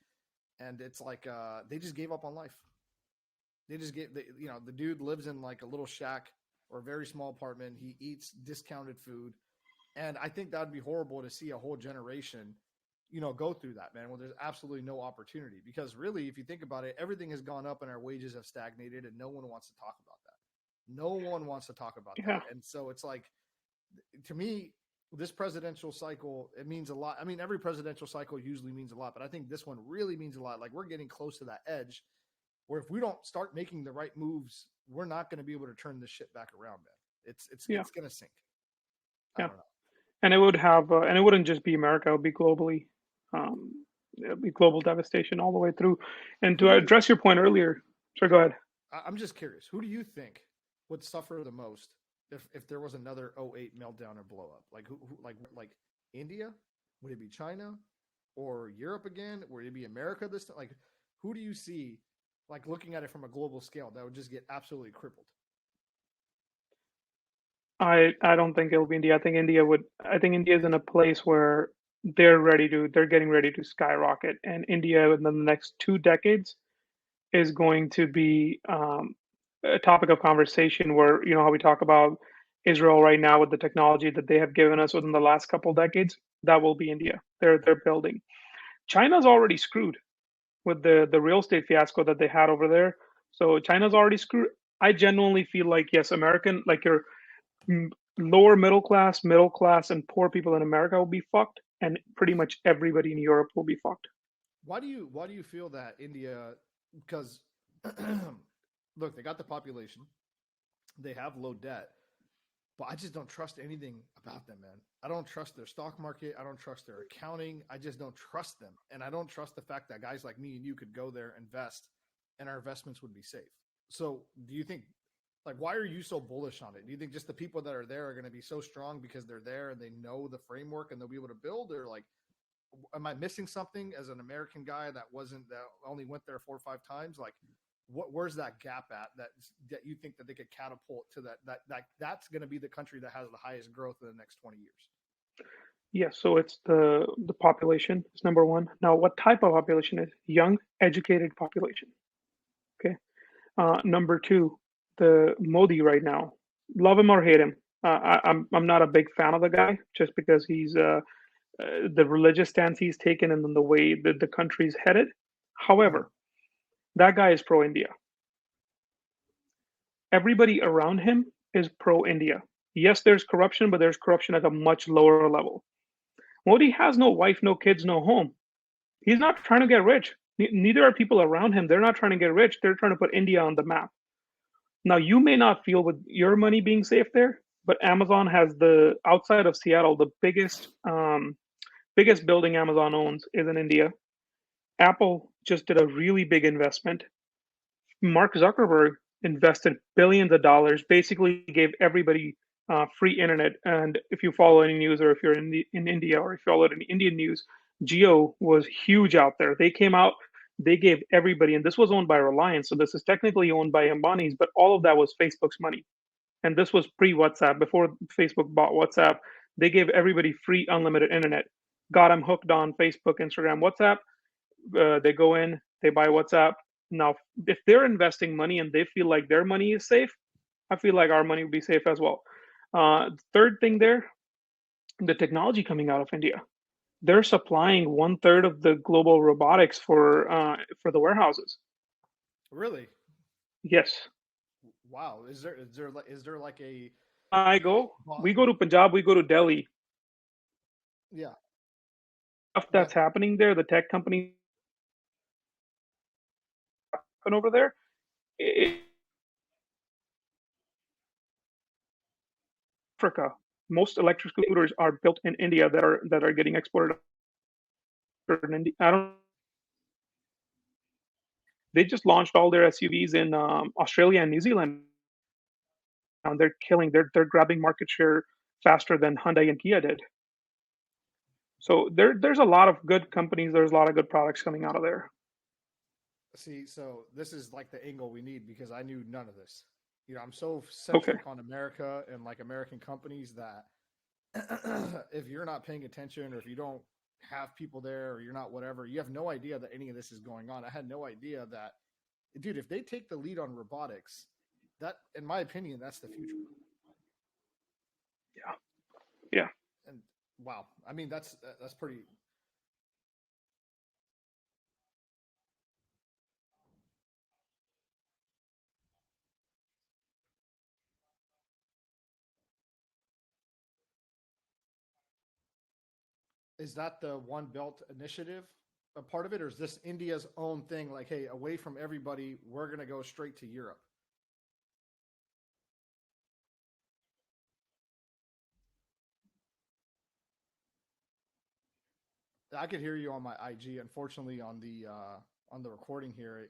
And it's like, they just gave up on life. They just the dude lives in like a little shack or a very small apartment. He eats discounted food. And I think that would be horrible to see a whole generation, go through that, man, where there's absolutely no opportunity. Because really, if you think about it, everything has gone up and our wages have stagnated, and no one wants to talk about that. No one wants to talk about that. And so it's like, to me, this presidential cycle, it means a lot. I mean, every presidential cycle usually means a lot, but I think this one really means a lot. Like we're getting close to that edge where if we don't start making the right moves, we're not going to be able to turn this shit back around, man. It's going to sink. I don't know. And it would have, and it wouldn't just be America; it would be globally. It would be global devastation all the way through. And to address your point earlier, go ahead. I'm just curious. Who do you think would suffer the most if there was another 08 meltdown or blow up? Like who like India? Would it be China or Europe again? Would it be America this time? Like who do you see? Like looking at it from a global scale, that would just get absolutely crippled. I don't think it'll be India. I think India is in a place where they're getting ready to skyrocket. And India in the next 2 decades is going to be a topic of conversation where, how we talk about Israel right now with the technology that they have given us within the last couple decades, that will be India. They're building. China's already screwed with the real estate fiasco that they had over there. So China's already screwed. I genuinely feel like yes, American like your lower middle class, and poor people in America will be fucked, and pretty much everybody in Europe will be fucked. Why do you feel that India? Because look, they got the population, they have low debt, but I just don't trust anything about them, man. I don't trust their stock market. I don't trust their accounting. I just don't trust them, and I don't trust the fact that guys like me and you could go there, invest, and our investments would be safe. So, do you think? Like, why are you so bullish on it? Do you think just the people that are there are going to be so strong because they're there and they know the framework and they'll be able to build, or like, am I missing something as an American guy that only went there 4 or 5 times? Like, where's that gap at that you think that they could catapult to that's going to be the country that has the highest growth in the next 20 years? Yes, so it's the population is number one. Now, what type of population is young, educated population? Okay. Number two, the Modi right now, love him or hate him. I'm not a big fan of the guy just because he's the religious stance he's taken and then the way that the country's headed. Uh-huh. However, that guy is pro India. Everybody around him is pro India. Yes, there's corruption, but there's corruption at a much lower level. Modi has no wife, no kids, no home. He's not trying to get rich. Neither are people around him. They're not trying to get rich. They're trying to put India on the map. Now, you may not feel with your money being safe there, but Amazon has the outside of Seattle, the biggest building Amazon owns is in India. Apple just did a really big investment. Mark Zuckerberg invested billions of dollars, basically gave everybody free internet. And if you follow any news, or if you're in India, or if you follow any Indian news, Geo was huge out there. They came out, they gave everybody, and this was owned by Reliance, so this is technically owned by Ambani's, but all of that was Facebook's money. And this was pre WhatsApp, before Facebook bought WhatsApp. They gave everybody free unlimited internet. Got them hooked on Facebook, Instagram, WhatsApp. They go in, they buy WhatsApp. Now, if they're investing money and they feel like their money is safe, I feel like our money will be safe as well. Third thing there, the technology coming out of India. They're supplying one third of the global robotics for the warehouses. Really? Yes, Wow. Is there like a we go to Punjab, we go to Delhi. yeah. Stuff Okay. that's happening there, the tech companies over there. Africa, most electric scooters are built in India that are getting exported in India. I don't. They just launched all their SUVs in Australia and New Zealand. And they're killing. They're grabbing market share faster than Hyundai and Kia did. So there's a lot of good companies. There's a lot of good products coming out of there. See, so this is like the angle we need because I knew none of this. I'm so Okay. centric on America and like American companies that if you're not paying attention or if you don't have people there or you're not whatever, you have no idea that any of this is going on. I had no idea that, dude, if they take the lead on robotics, that, in my opinion, that's the future. Yeah. Yeah. And wow, I mean, that's pretty. Is that the One Belt Initiative a part of it, or is this India's own thing? Like, hey, away from everybody, we're gonna go straight to Europe. I could hear you on my IG. Unfortunately, on the recording here,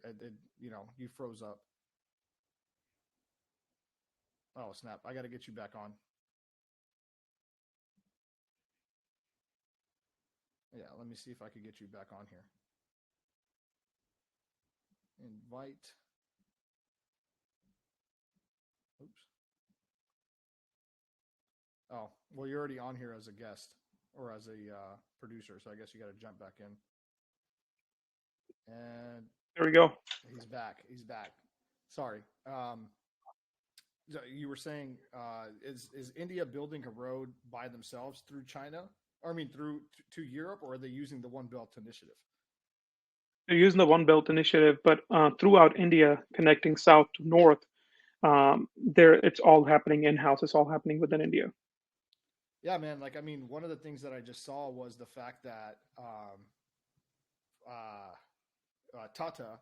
you froze up. Oh snap! I got to get you back on. Yeah, let me see if I could get you back on here. Invite. Oops. Oh, well, you're already on here as a guest or as a producer, so I guess you got to jump back in. And There we go. he's back. He's back. Sorry. you were saying, is India building a road by themselves through China? Or I mean, through to Europe, or are they using the One Belt Initiative? They're using the One Belt Initiative, but throughout India, connecting south to north, there it's all happening in house. It's all happening within India. Yeah, man. Like, I mean, one of the things that I just saw was the fact that Tata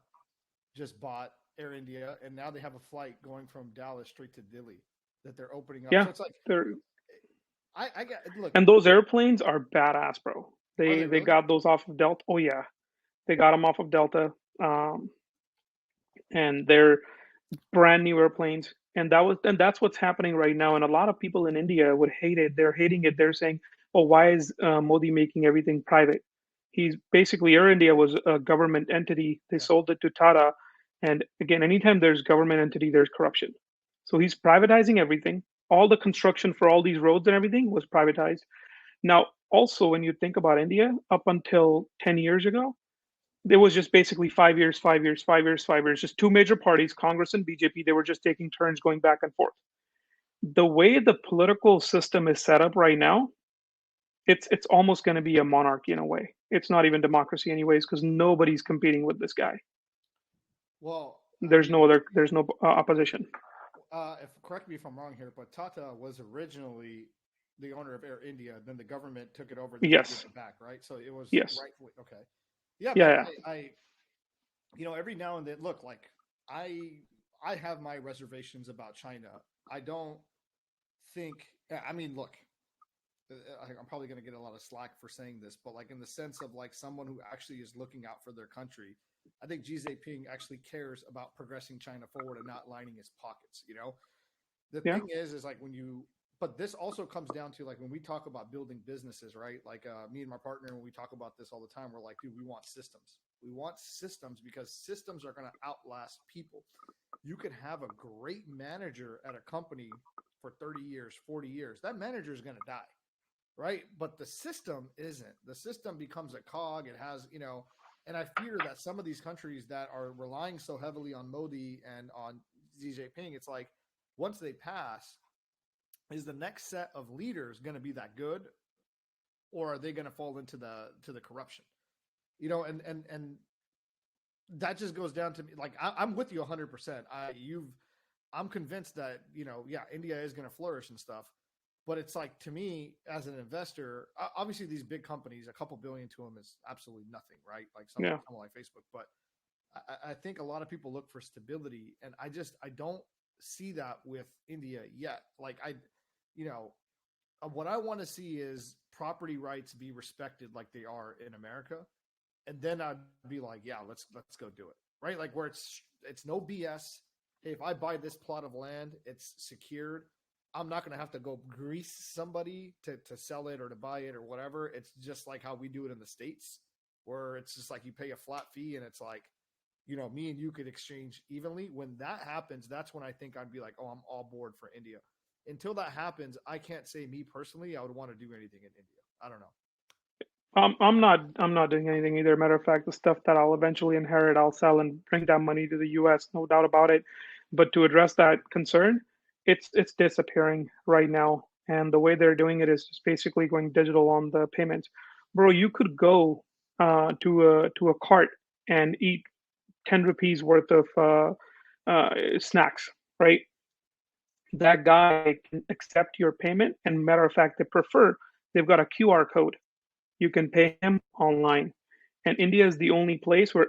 just bought Air India, and now they have a flight going from Dallas straight to Delhi that they're opening up. So Yeah, it's like they're I got look. and those airplanes are badass, bro. Are They they they really? got those off of Delta. Oh yeah, they got them off of Delta, and they're brand new airplanes. And that's what's happening right now. And a lot of people in India would hate it. They're hating it. They're saying, "Oh, why is Modi making everything private?" He's basically Air India was a government entity. They Yeah. sold it to Tata, and again, anytime there's government entity, there's corruption. So he's privatizing everything. All the construction for all these roads and everything was privatized. Now, also, when you think about India, up until 10 years ago, it was just basically 5 years, 5 years, 5 years, 5 years, just two major parties, Congress and BJP. They were just taking turns going back and forth. The way the political system is set up right now, it's almost going to be a monarchy in a way. It's not even democracy anyways because nobody's competing with this guy. Well, I There's no mean, other. There's no opposition. if correct me if I'm wrong here, but Tata was originally the owner of Air India. Then the government took it over, then they gave Yes. it back, right? So it was Yes. rightfully okay. Yeah, Yeah. man. Yeah. Every now and then, look, like I have my reservations about China. I don't think. I mean, look, I'm probably going to get a lot of slack for saying this, but like in the sense of like someone who actually is looking out for their country, I think Xi Jinping actually cares about progressing China forward and not lining his pockets. The Yeah. thing is like when you, but this also comes down to like when we talk about building businesses, right? Like me and my partner, when we talk about this all the time, we're like, dude, we want systems. We want systems because systems are going to outlast people. You can have a great manager at a company for 30 years, 40 years. That manager is going to die, right? But the system isn't. The system becomes a cog. It has, and I fear that some of these countries that are relying so heavily on Modi and on Xi Jinping, it's like once they pass, is the next set of leaders going to be that good, or are they going to fall into the corruption? And that just goes down to me. Like I'm with you 100%. I'm convinced that yeah, India is going to flourish and stuff. But it's like, to me, as an investor, obviously these big companies, a couple billion to them is absolutely nothing, right? Like Yeah. someone like Facebook. But I think a lot of people look for stability, and I don't see that with India yet. Like what I want to see is property rights be respected like they are in America, and then I'd be like, yeah, let's go do it, right? Like where it's no BS. Hey, if I buy this plot of land, it's secured. I'm not going to have to go grease somebody to sell it or to buy it or whatever. It's just like how we do it in the States, where it's just like you pay a flat fee and it's like, me and you could exchange evenly. When that happens, that's when I think I'd be like, oh, I'm all board for India. Until that happens, I can't say me personally, I would want to do anything in India. I don't know. I'm not doing anything either. Matter of fact, the stuff that I'll eventually inherit, I'll sell and bring that money to the US, no doubt about it. But to address that concern, it's disappearing right now. And the way they're doing it is just basically going digital on the payments. Bro, you could go to a cart and eat 10 rupees worth of snacks, right? That guy can accept your payment. And matter of fact, they prefer, they've got a QR code. You can pay him online. And India is the only place where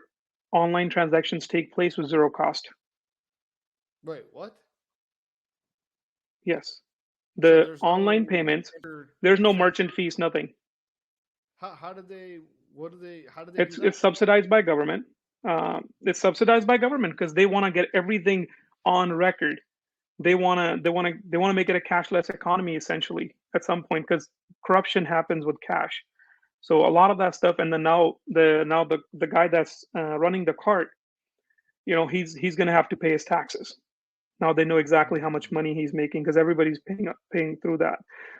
online transactions take place with zero cost. Wait, what? Yes. So The there's online no payments, there's no trans. merchant fees, nothing. How did they? What do they? How do they do It's that? it's subsidized by government. It's subsidized by government because they want to get everything on record. They want to make it a cashless economy essentially at some point because corruption happens with cash. So a lot of that stuff, and then now the guy that's running the cart, he's going to have to pay his taxes. Now they know exactly how much money he's making because everybody's paying through that.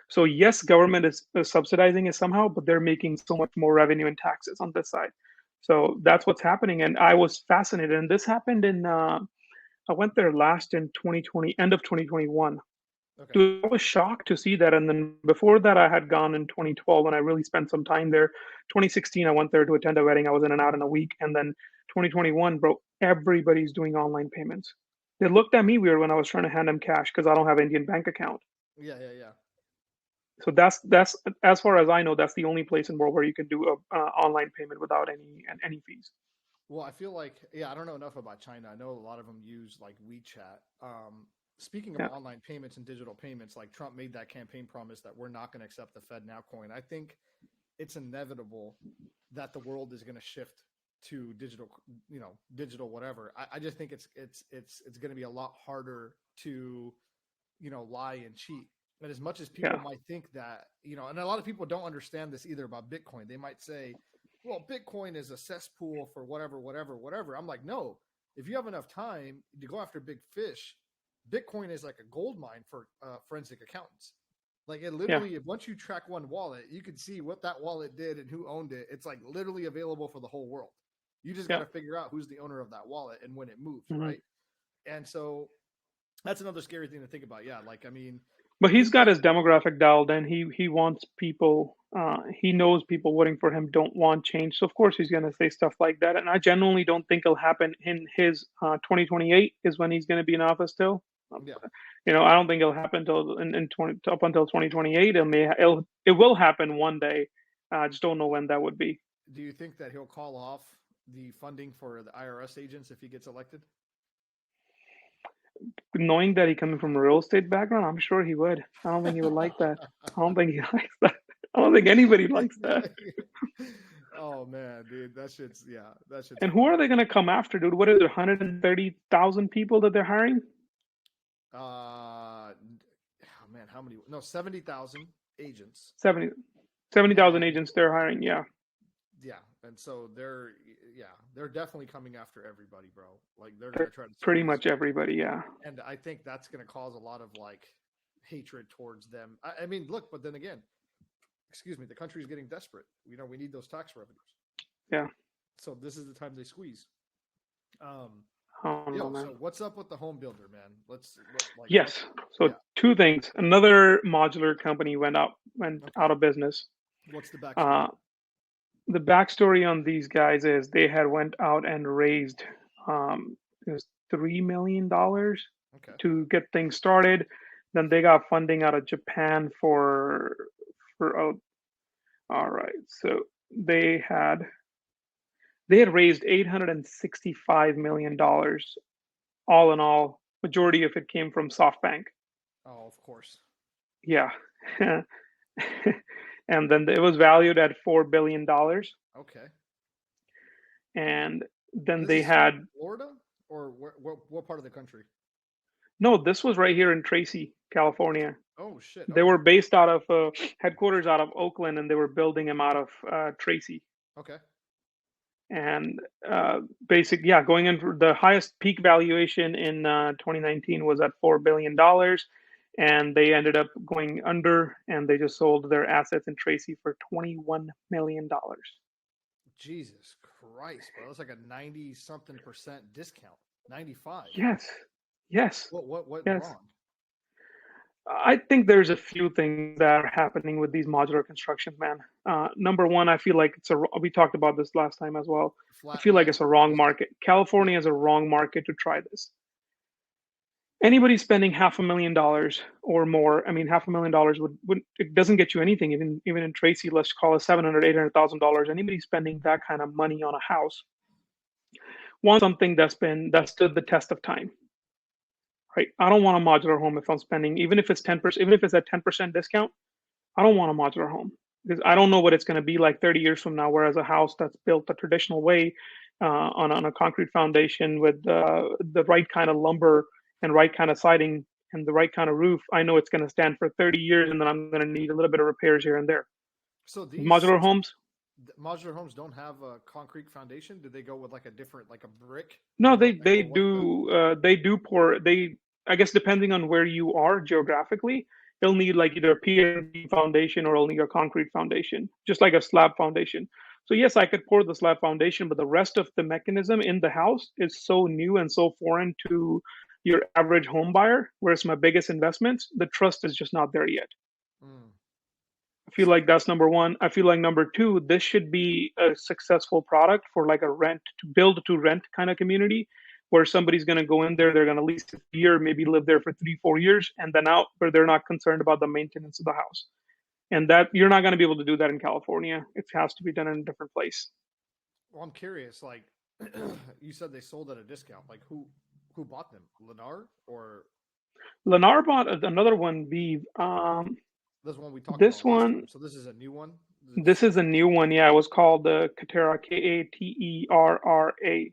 So yes, government is subsidizing it somehow, but they're making so much more revenue in taxes on this side. So that's what's happening, and I was fascinated. And this happened in I went there last in 2020, end of 2021. Okay. Dude, I was shocked to see that. And then before that, I had gone in 2012 and I really spent some time there. 2016, I went there to attend a wedding. I was in and out in a week. And then 2021, bro, everybody's doing online payments. They looked at me weird when I was trying to hand them cash because I don't have Indian bank account. Yeah, yeah, yeah. So that's as far as I know, that's the only place in the world where you can do a online payment without any fees. Well, I feel like, yeah, I don't know enough about China. I know a lot of them use like WeChat. Speaking of Yeah, online payments and digital payments, like Trump made that campaign promise that we're not going to accept the Fed now coin. I think it's inevitable that the world is going to shift to digital, digital whatever. I just think it's going to be a lot harder to, lie and cheat. And as much as people yeah, might think that, and a lot of people don't understand this either about Bitcoin. They might say, well, Bitcoin is a cesspool for whatever, whatever, whatever. I'm like, no, if you have enough time to go after big fish, Bitcoin is like a gold mine for forensic accountants. Like it yeah. literally, once you track one wallet, you can see what that wallet did and who owned it. It's like literally available for the whole world. You just got Yeah. to figure out who's the owner of that wallet and when it moved, Hmm. right? And so that's another scary thing to think about. Yeah, like I mean, But he's with got that, his demographic dialed in. He wants people. He knows people voting for him don't want change. So of course he's going to say stuff like that. And I genuinely don't think it'll happen in his 2028 is when he's going to be in office still. Um, yeah. I don't think it'll happen till in 20 up until 2028. It will happen one day. I just don't know when that would be. Do you think that he'll call off the funding for the IRS agents if he gets elected? Knowing that he coming from a real estate background, I'm sure he would. I don't think he would like that. I don't think he likes that. I don't think anybody likes that. Oh man, dude, that shit's And who funny. are they going to come after, dude? What is it, 130,000 people that they're hiring? Oh man, how many? No, 70,000 agents, 70 70,000 and agents they're hiring. Yeah, yeah, and so they're definitely coming after everybody, bro. Like they're gonna they're try to pretty squeeze, much everybody. Yeah, and I think that's gonna cause a lot of like hatred towards them. I mean, look, but then again, excuse me, the country's getting desperate. We need those tax revenues, yeah. so this is the time they squeeze. Um, I don't know, Yo, man. so what's up with the home builder, man? What? Yes. So Yeah. two things. Another modular company went Okay. out of business. What's the backstory? Uh, the backstory on these guys is they had went out and raised it was $3 million Okay. to get things started. Then they got funding out of Japan for all right. So they had they had raised $865 million all in all. Majority of it came from SoftBank. Oh, of course. Yeah. And then it was valued at $4 billion. Okay. And then This they is here had in Florida, or what part of the country? no, this was right here in Tracy, California. Oh shit. They Okay. were based out of headquarters out of Oakland, and they were building them out of Tracy. Okay. And yeah, going in for the highest peak valuation in 2019 was at $4 billion, and they ended up going under, and they just sold their assets in Tracy for $21 million. Jesus Christ, bro. That's like a 90 something percent discount. 95. Yes, yes, What went yes. wrong? I think there's a few things that are happening with these modular constructions, man. Number one, I feel like we talked about this last time as well. I Flat feel like land. it's a wrong Yeah. market. California is a wrong market to try this. Anybody spending $500,000 or more, I mean, $500,000 would it doesn't get you anything. Even in Tracy, let's call it $700,000, $800,000. Anybody spending that kind of money on a house wants something that stood the test of time, right? I don't want a modular home if I'm spending, even if it's 10%, even if it's at 10% discount. I don't want a modular home because I don't know what it's going to be like 30 years from now. Whereas a house that's built the traditional way on a concrete foundation with the right kind of lumber and right kind of siding and the right kind of roof, I know it's going to stand for 30 years, and then I'm going to need a little bit of repairs here and there. So Modular homes, modular homes don't have a concrete foundation. Do they go with like a different, like a brick? no, Like, they do pour they. I guess depending on where you are geographically, it'll need like either a P foundation or it'll need a concrete foundation, just like a slab foundation. So yes, I could pour the slab foundation, but the rest of the mechanism in the house is so new and so foreign to your average home buyer. Whereas my biggest investments, the trust is just not there yet. Mm. I feel So like that's number one. I feel like number two, this should be a successful product for like a rent to build to rent kind of community where somebody's going to go in there, they're going to lease it a year, maybe live there for 3-4 years and then out, where they're not concerned about the maintenance of the house. And that you're not going to be able to do that in California. It has to be done in a different place. well, I'm curious. Like you said, they sold at a discount. Like who bought them? Lennar or Lennar bought another one, Vive. this one we talked This about last one, time? So this is a new one. this is a new one. Yeah, it was called the Katerra, Katerra.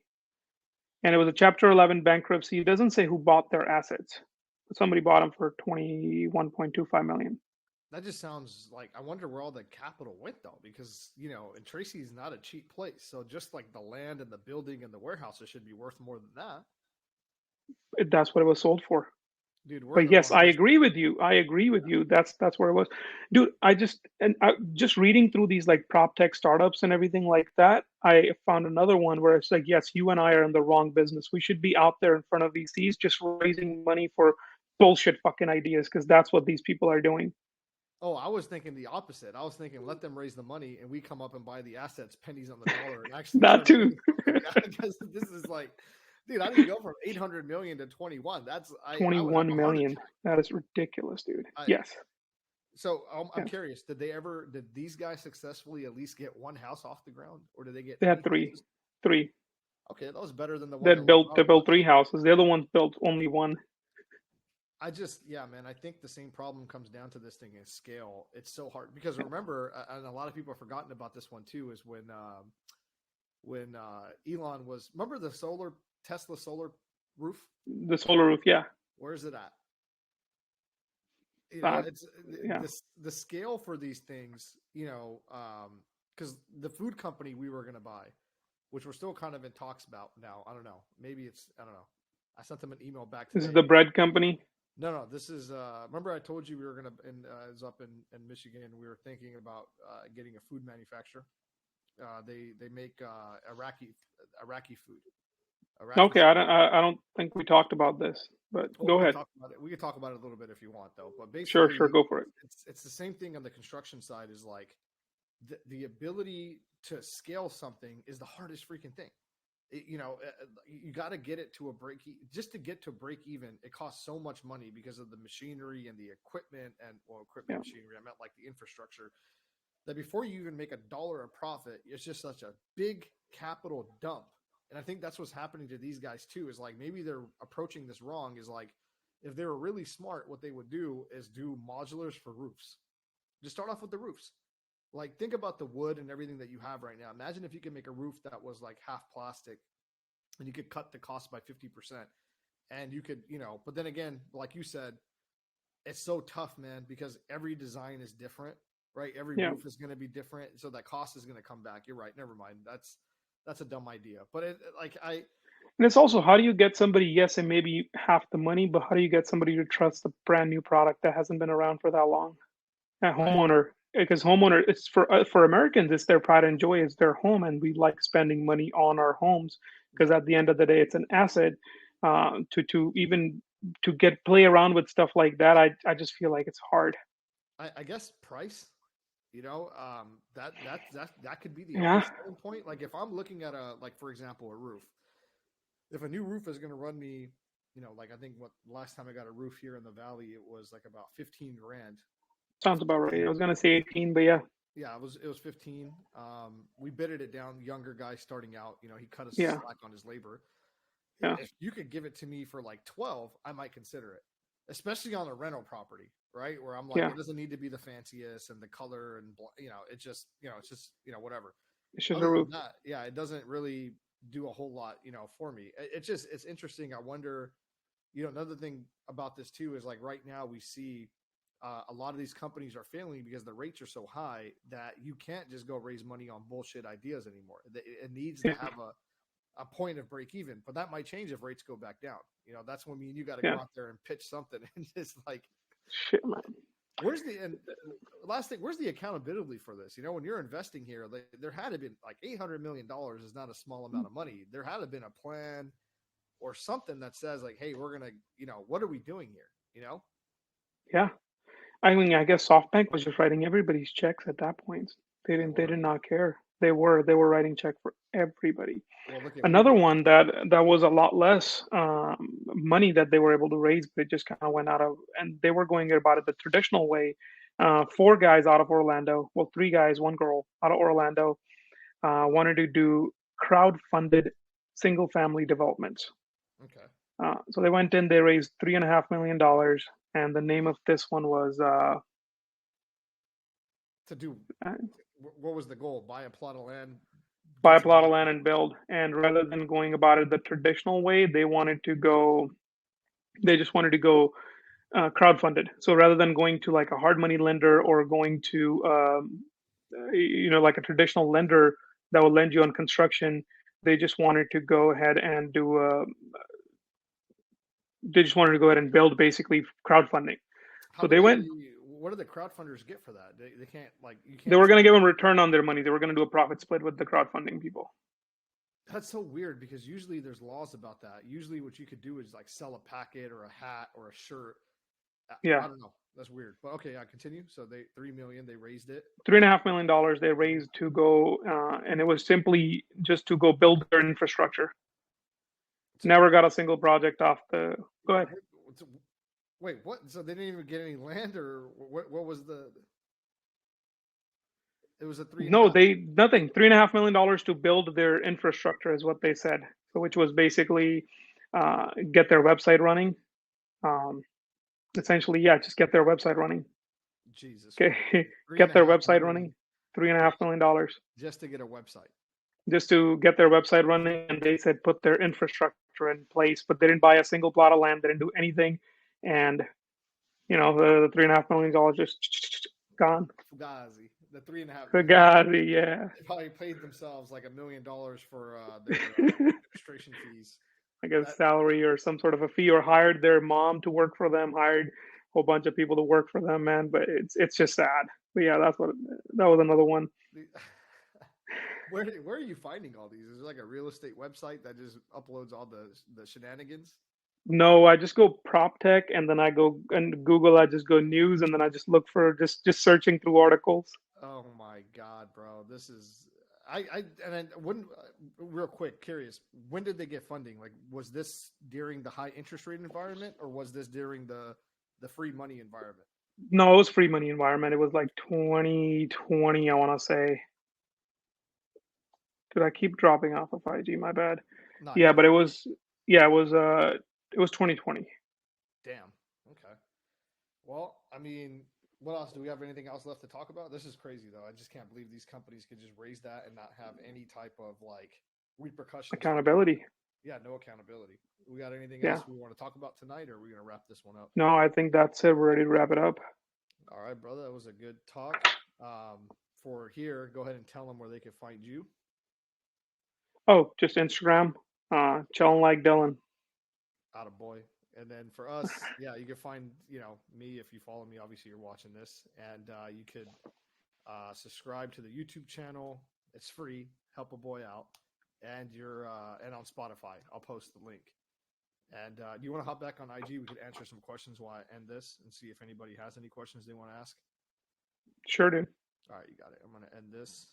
And it was a Chapter 11 bankruptcy. It doesn't say who bought their assets, but somebody bought them for 21.25 million. That just sounds like I wonder where all the capital went though, because and Tracy is not a cheap place. So just like the land and the building and the warehouses should be worth more than that. That's what it was sold for. Dude, we're in But the yes, wrong I business. agree with you. I agree with you. That's where it was, dude. I just reading through these like prop tech startups and everything like that. I found another one where it's like, yes, you and I are in the wrong business. We should be out there in front of VCs just raising money for bullshit fucking ideas because that's what these people are doing. Oh, I was thinking the opposite. I was thinking let them raise the money and we come up and buy the assets pennies on the dollar and actually That turn too. because this is like, dude, I didn't go from 800 million to 21. That's I would have 21 a heart million. attack. That is ridiculous, dude. I, Yes. so I'm Yeah. curious. Did these guys successfully at least get one house off the ground, or did they get They three had three. houses? Three. Okay, that was better than the one They that built Lennar they built bought. 3 houses. The other ones built only one. Yeah, man, I think the same problem comes down to this thing is scale. It's so hard because remember, and a lot of people have forgotten about this one too, is when Elon was remember the Tesla solar roof? The solar roof, yeah. Where is it at? That, It's yeah. the scale for these things, because the food company we were going to buy, which we're still kind of in talks about now. I don't know. Maybe I don't know. I sent them an email back today. This is the bread company. No. This is remember I told you we were gonna it was up in Michigan. We were thinking about getting a food manufacturer. They make Iraqi food. Okay, I don't think we talked about this, but Well, go we can ahead. talk about it. We can talk about it a little bit if you want, though. But Sure, basically, go for it. it's the same thing on the construction side. Is like the ability to scale something is the hardest freaking thing. You got to get it to a break. Just to get to break even, it costs so much money because of the machinery and the equipment Yeah. machinery. I meant like the infrastructure. That before you even make $1 of profit, it's just such a big capital dump. And I think that's what's happening to these guys too. Is like maybe they're approaching this wrong. Is like if they were really smart, what they would do is do modulars for roofs. Just start off with the roofs. Like think about the wood and everything that you have right now. Imagine if you could make a roof that was like half plastic and you could cut the cost by 50%. And you could, but then again, like you said, it's so tough, man, because every design is different, right? Every Yeah. roof is going to be different. So that cost is going to come back. You're right. Never mind. That's a dumb idea. But And it's also how do you get somebody, yes, and maybe half the money, but how do you get somebody to trust a brand new product that hasn't been around for that long? A right. homeowner, because homeowner, it's for Americans, it's their pride and joy, it's their home, and we like spending money on our homes because at the end of the day, it's an asset. To even to get play around with stuff like that, I just feel like it's hard. I guess price, that could be the Yeah. only selling point. Like if I'm looking at for example, a roof, if a new roof is going to run me, like I think what last time I got a roof here in the Valley, it was like about 15 grand. Sounds about right. I was gonna say 18, but yeah. Yeah, it was 15. We bidded it down. Younger guy starting out, he cut us Yeah. slack on his labor. Yeah. If you could give it to me for like 12, I might consider it, especially on a rental property, right? Where I'm like, Yeah. it doesn't need to be the fanciest and the color and it's just, whatever. It's just a Other roof. than that, yeah, it doesn't really do a whole lot, for me. It's interesting. I wonder, another thing about this too is like right now we see a lot of these companies are failing because the rates are so high that you can't just go raise money on bullshit ideas anymore. It needs to Yeah. have a point of break even, but that might change if rates go back down. That's when you got to Yeah. go out there and pitch something and just like Shit, man. Where's the and last thing? Where's the accountability for this? You know, when you're investing here, there had to be like $800 million is not a small amount of money. There had to been a plan or something that says like, hey, we're gonna, what are we doing here? You know? Yeah. I mean, I guess SoftBank was just writing everybody's checks at that point. They did not care. They were writing check for everybody. Well, look at Another WeWork. one that was a lot less money that they were able to raise, but it just kind of went out of, and they were going about it the traditional way. Four guys out of Orlando, well, three guys, one girl out of Orlando, wanted to do crowd-funded single-family developments. Okay. So they went in, they raised $3.5 million, and the name of this one was To do what was the goal? Buy a plot of land, buy get a some plot of land and build. And rather than going about it the traditional way, they just wanted to go crowdfunded. So rather than going to like a hard money lender or going to, like a traditional lender that will lend you on construction, they just wanted to go ahead and build basically crowdfunding. How So do they went, what do the crowdfunders get for that? They can't you they can't. were going to give them return on their money. They were going to do a profit split with the crowdfunding people. That's so weird because usually there's laws about that. Usually what you could do is like sell a packet or a hat or a shirt. Yeah. I don't know. That's weird. But okay, I continue. So they 3 million, they raised it. $3.5 million they raised to go, and it was simply just to go build their infrastructure. Never got a single project off the. Go ahead. Wait, what? So they didn't even get any land, or what was the? It was a three. No, they nothing. $3.5 million to build their infrastructure is what they said. So, which was basically get their website running. Essentially, yeah, just get their website running. Jesus. Okay, get their website running. $3.5 million just to get a website. Just to get their website running, and they said put their infrastructure in place, but they didn't buy a single plot of land. They didn't do anything, and the $3.5 million just gone. Fugazi. The 3.5. Fugazi, yeah. They probably paid themselves like $1 million for their registration fees. I guess salary or some sort of a fee, or hired their mom to work for them, hired a whole bunch of people to work for them, man. But it's just sad. But yeah, that was another one. Where are you finding all these? Is there like a real estate website that just uploads all the shenanigans? No, I just go PropTech, and then I go and Google. I just go news, and then I just look for just searching through articles. Oh my God, bro! This is and wouldn't real quick curious. When did they get funding? Like, was this during the high interest rate environment, or was this during the free money environment? No, it was free money environment. It was like 2020, I want to say. Did I keep dropping off of 5G? My bad. Not Yeah, yet. but it was 2020. Damn. Okay. Well, I mean, what else? Do we have anything else left to talk about? This is crazy, though. I just can't believe these companies could just raise that and not have any type of like repercussions. Accountability. Yeah, no accountability. We got anything Yeah. else we want to talk about tonight, or are we going to wrap this one up? No, I think that's it. We're ready to wrap it up. All right, brother. That was a good talk. For here, go ahead and tell them where they can find you. Oh, just Instagram. Chillin' like Dylan. Attaboy. And then for us, yeah, you can find, me if you follow me. Obviously, you're watching this. And you could subscribe to the YouTube channel. It's free. Help a boy out. And and on Spotify. I'll post the link. And do you want to hop back on IG? We could answer some questions while I end this and see if anybody has any questions they want to ask. Sure, dude. All right, you got it. I'm going to end this.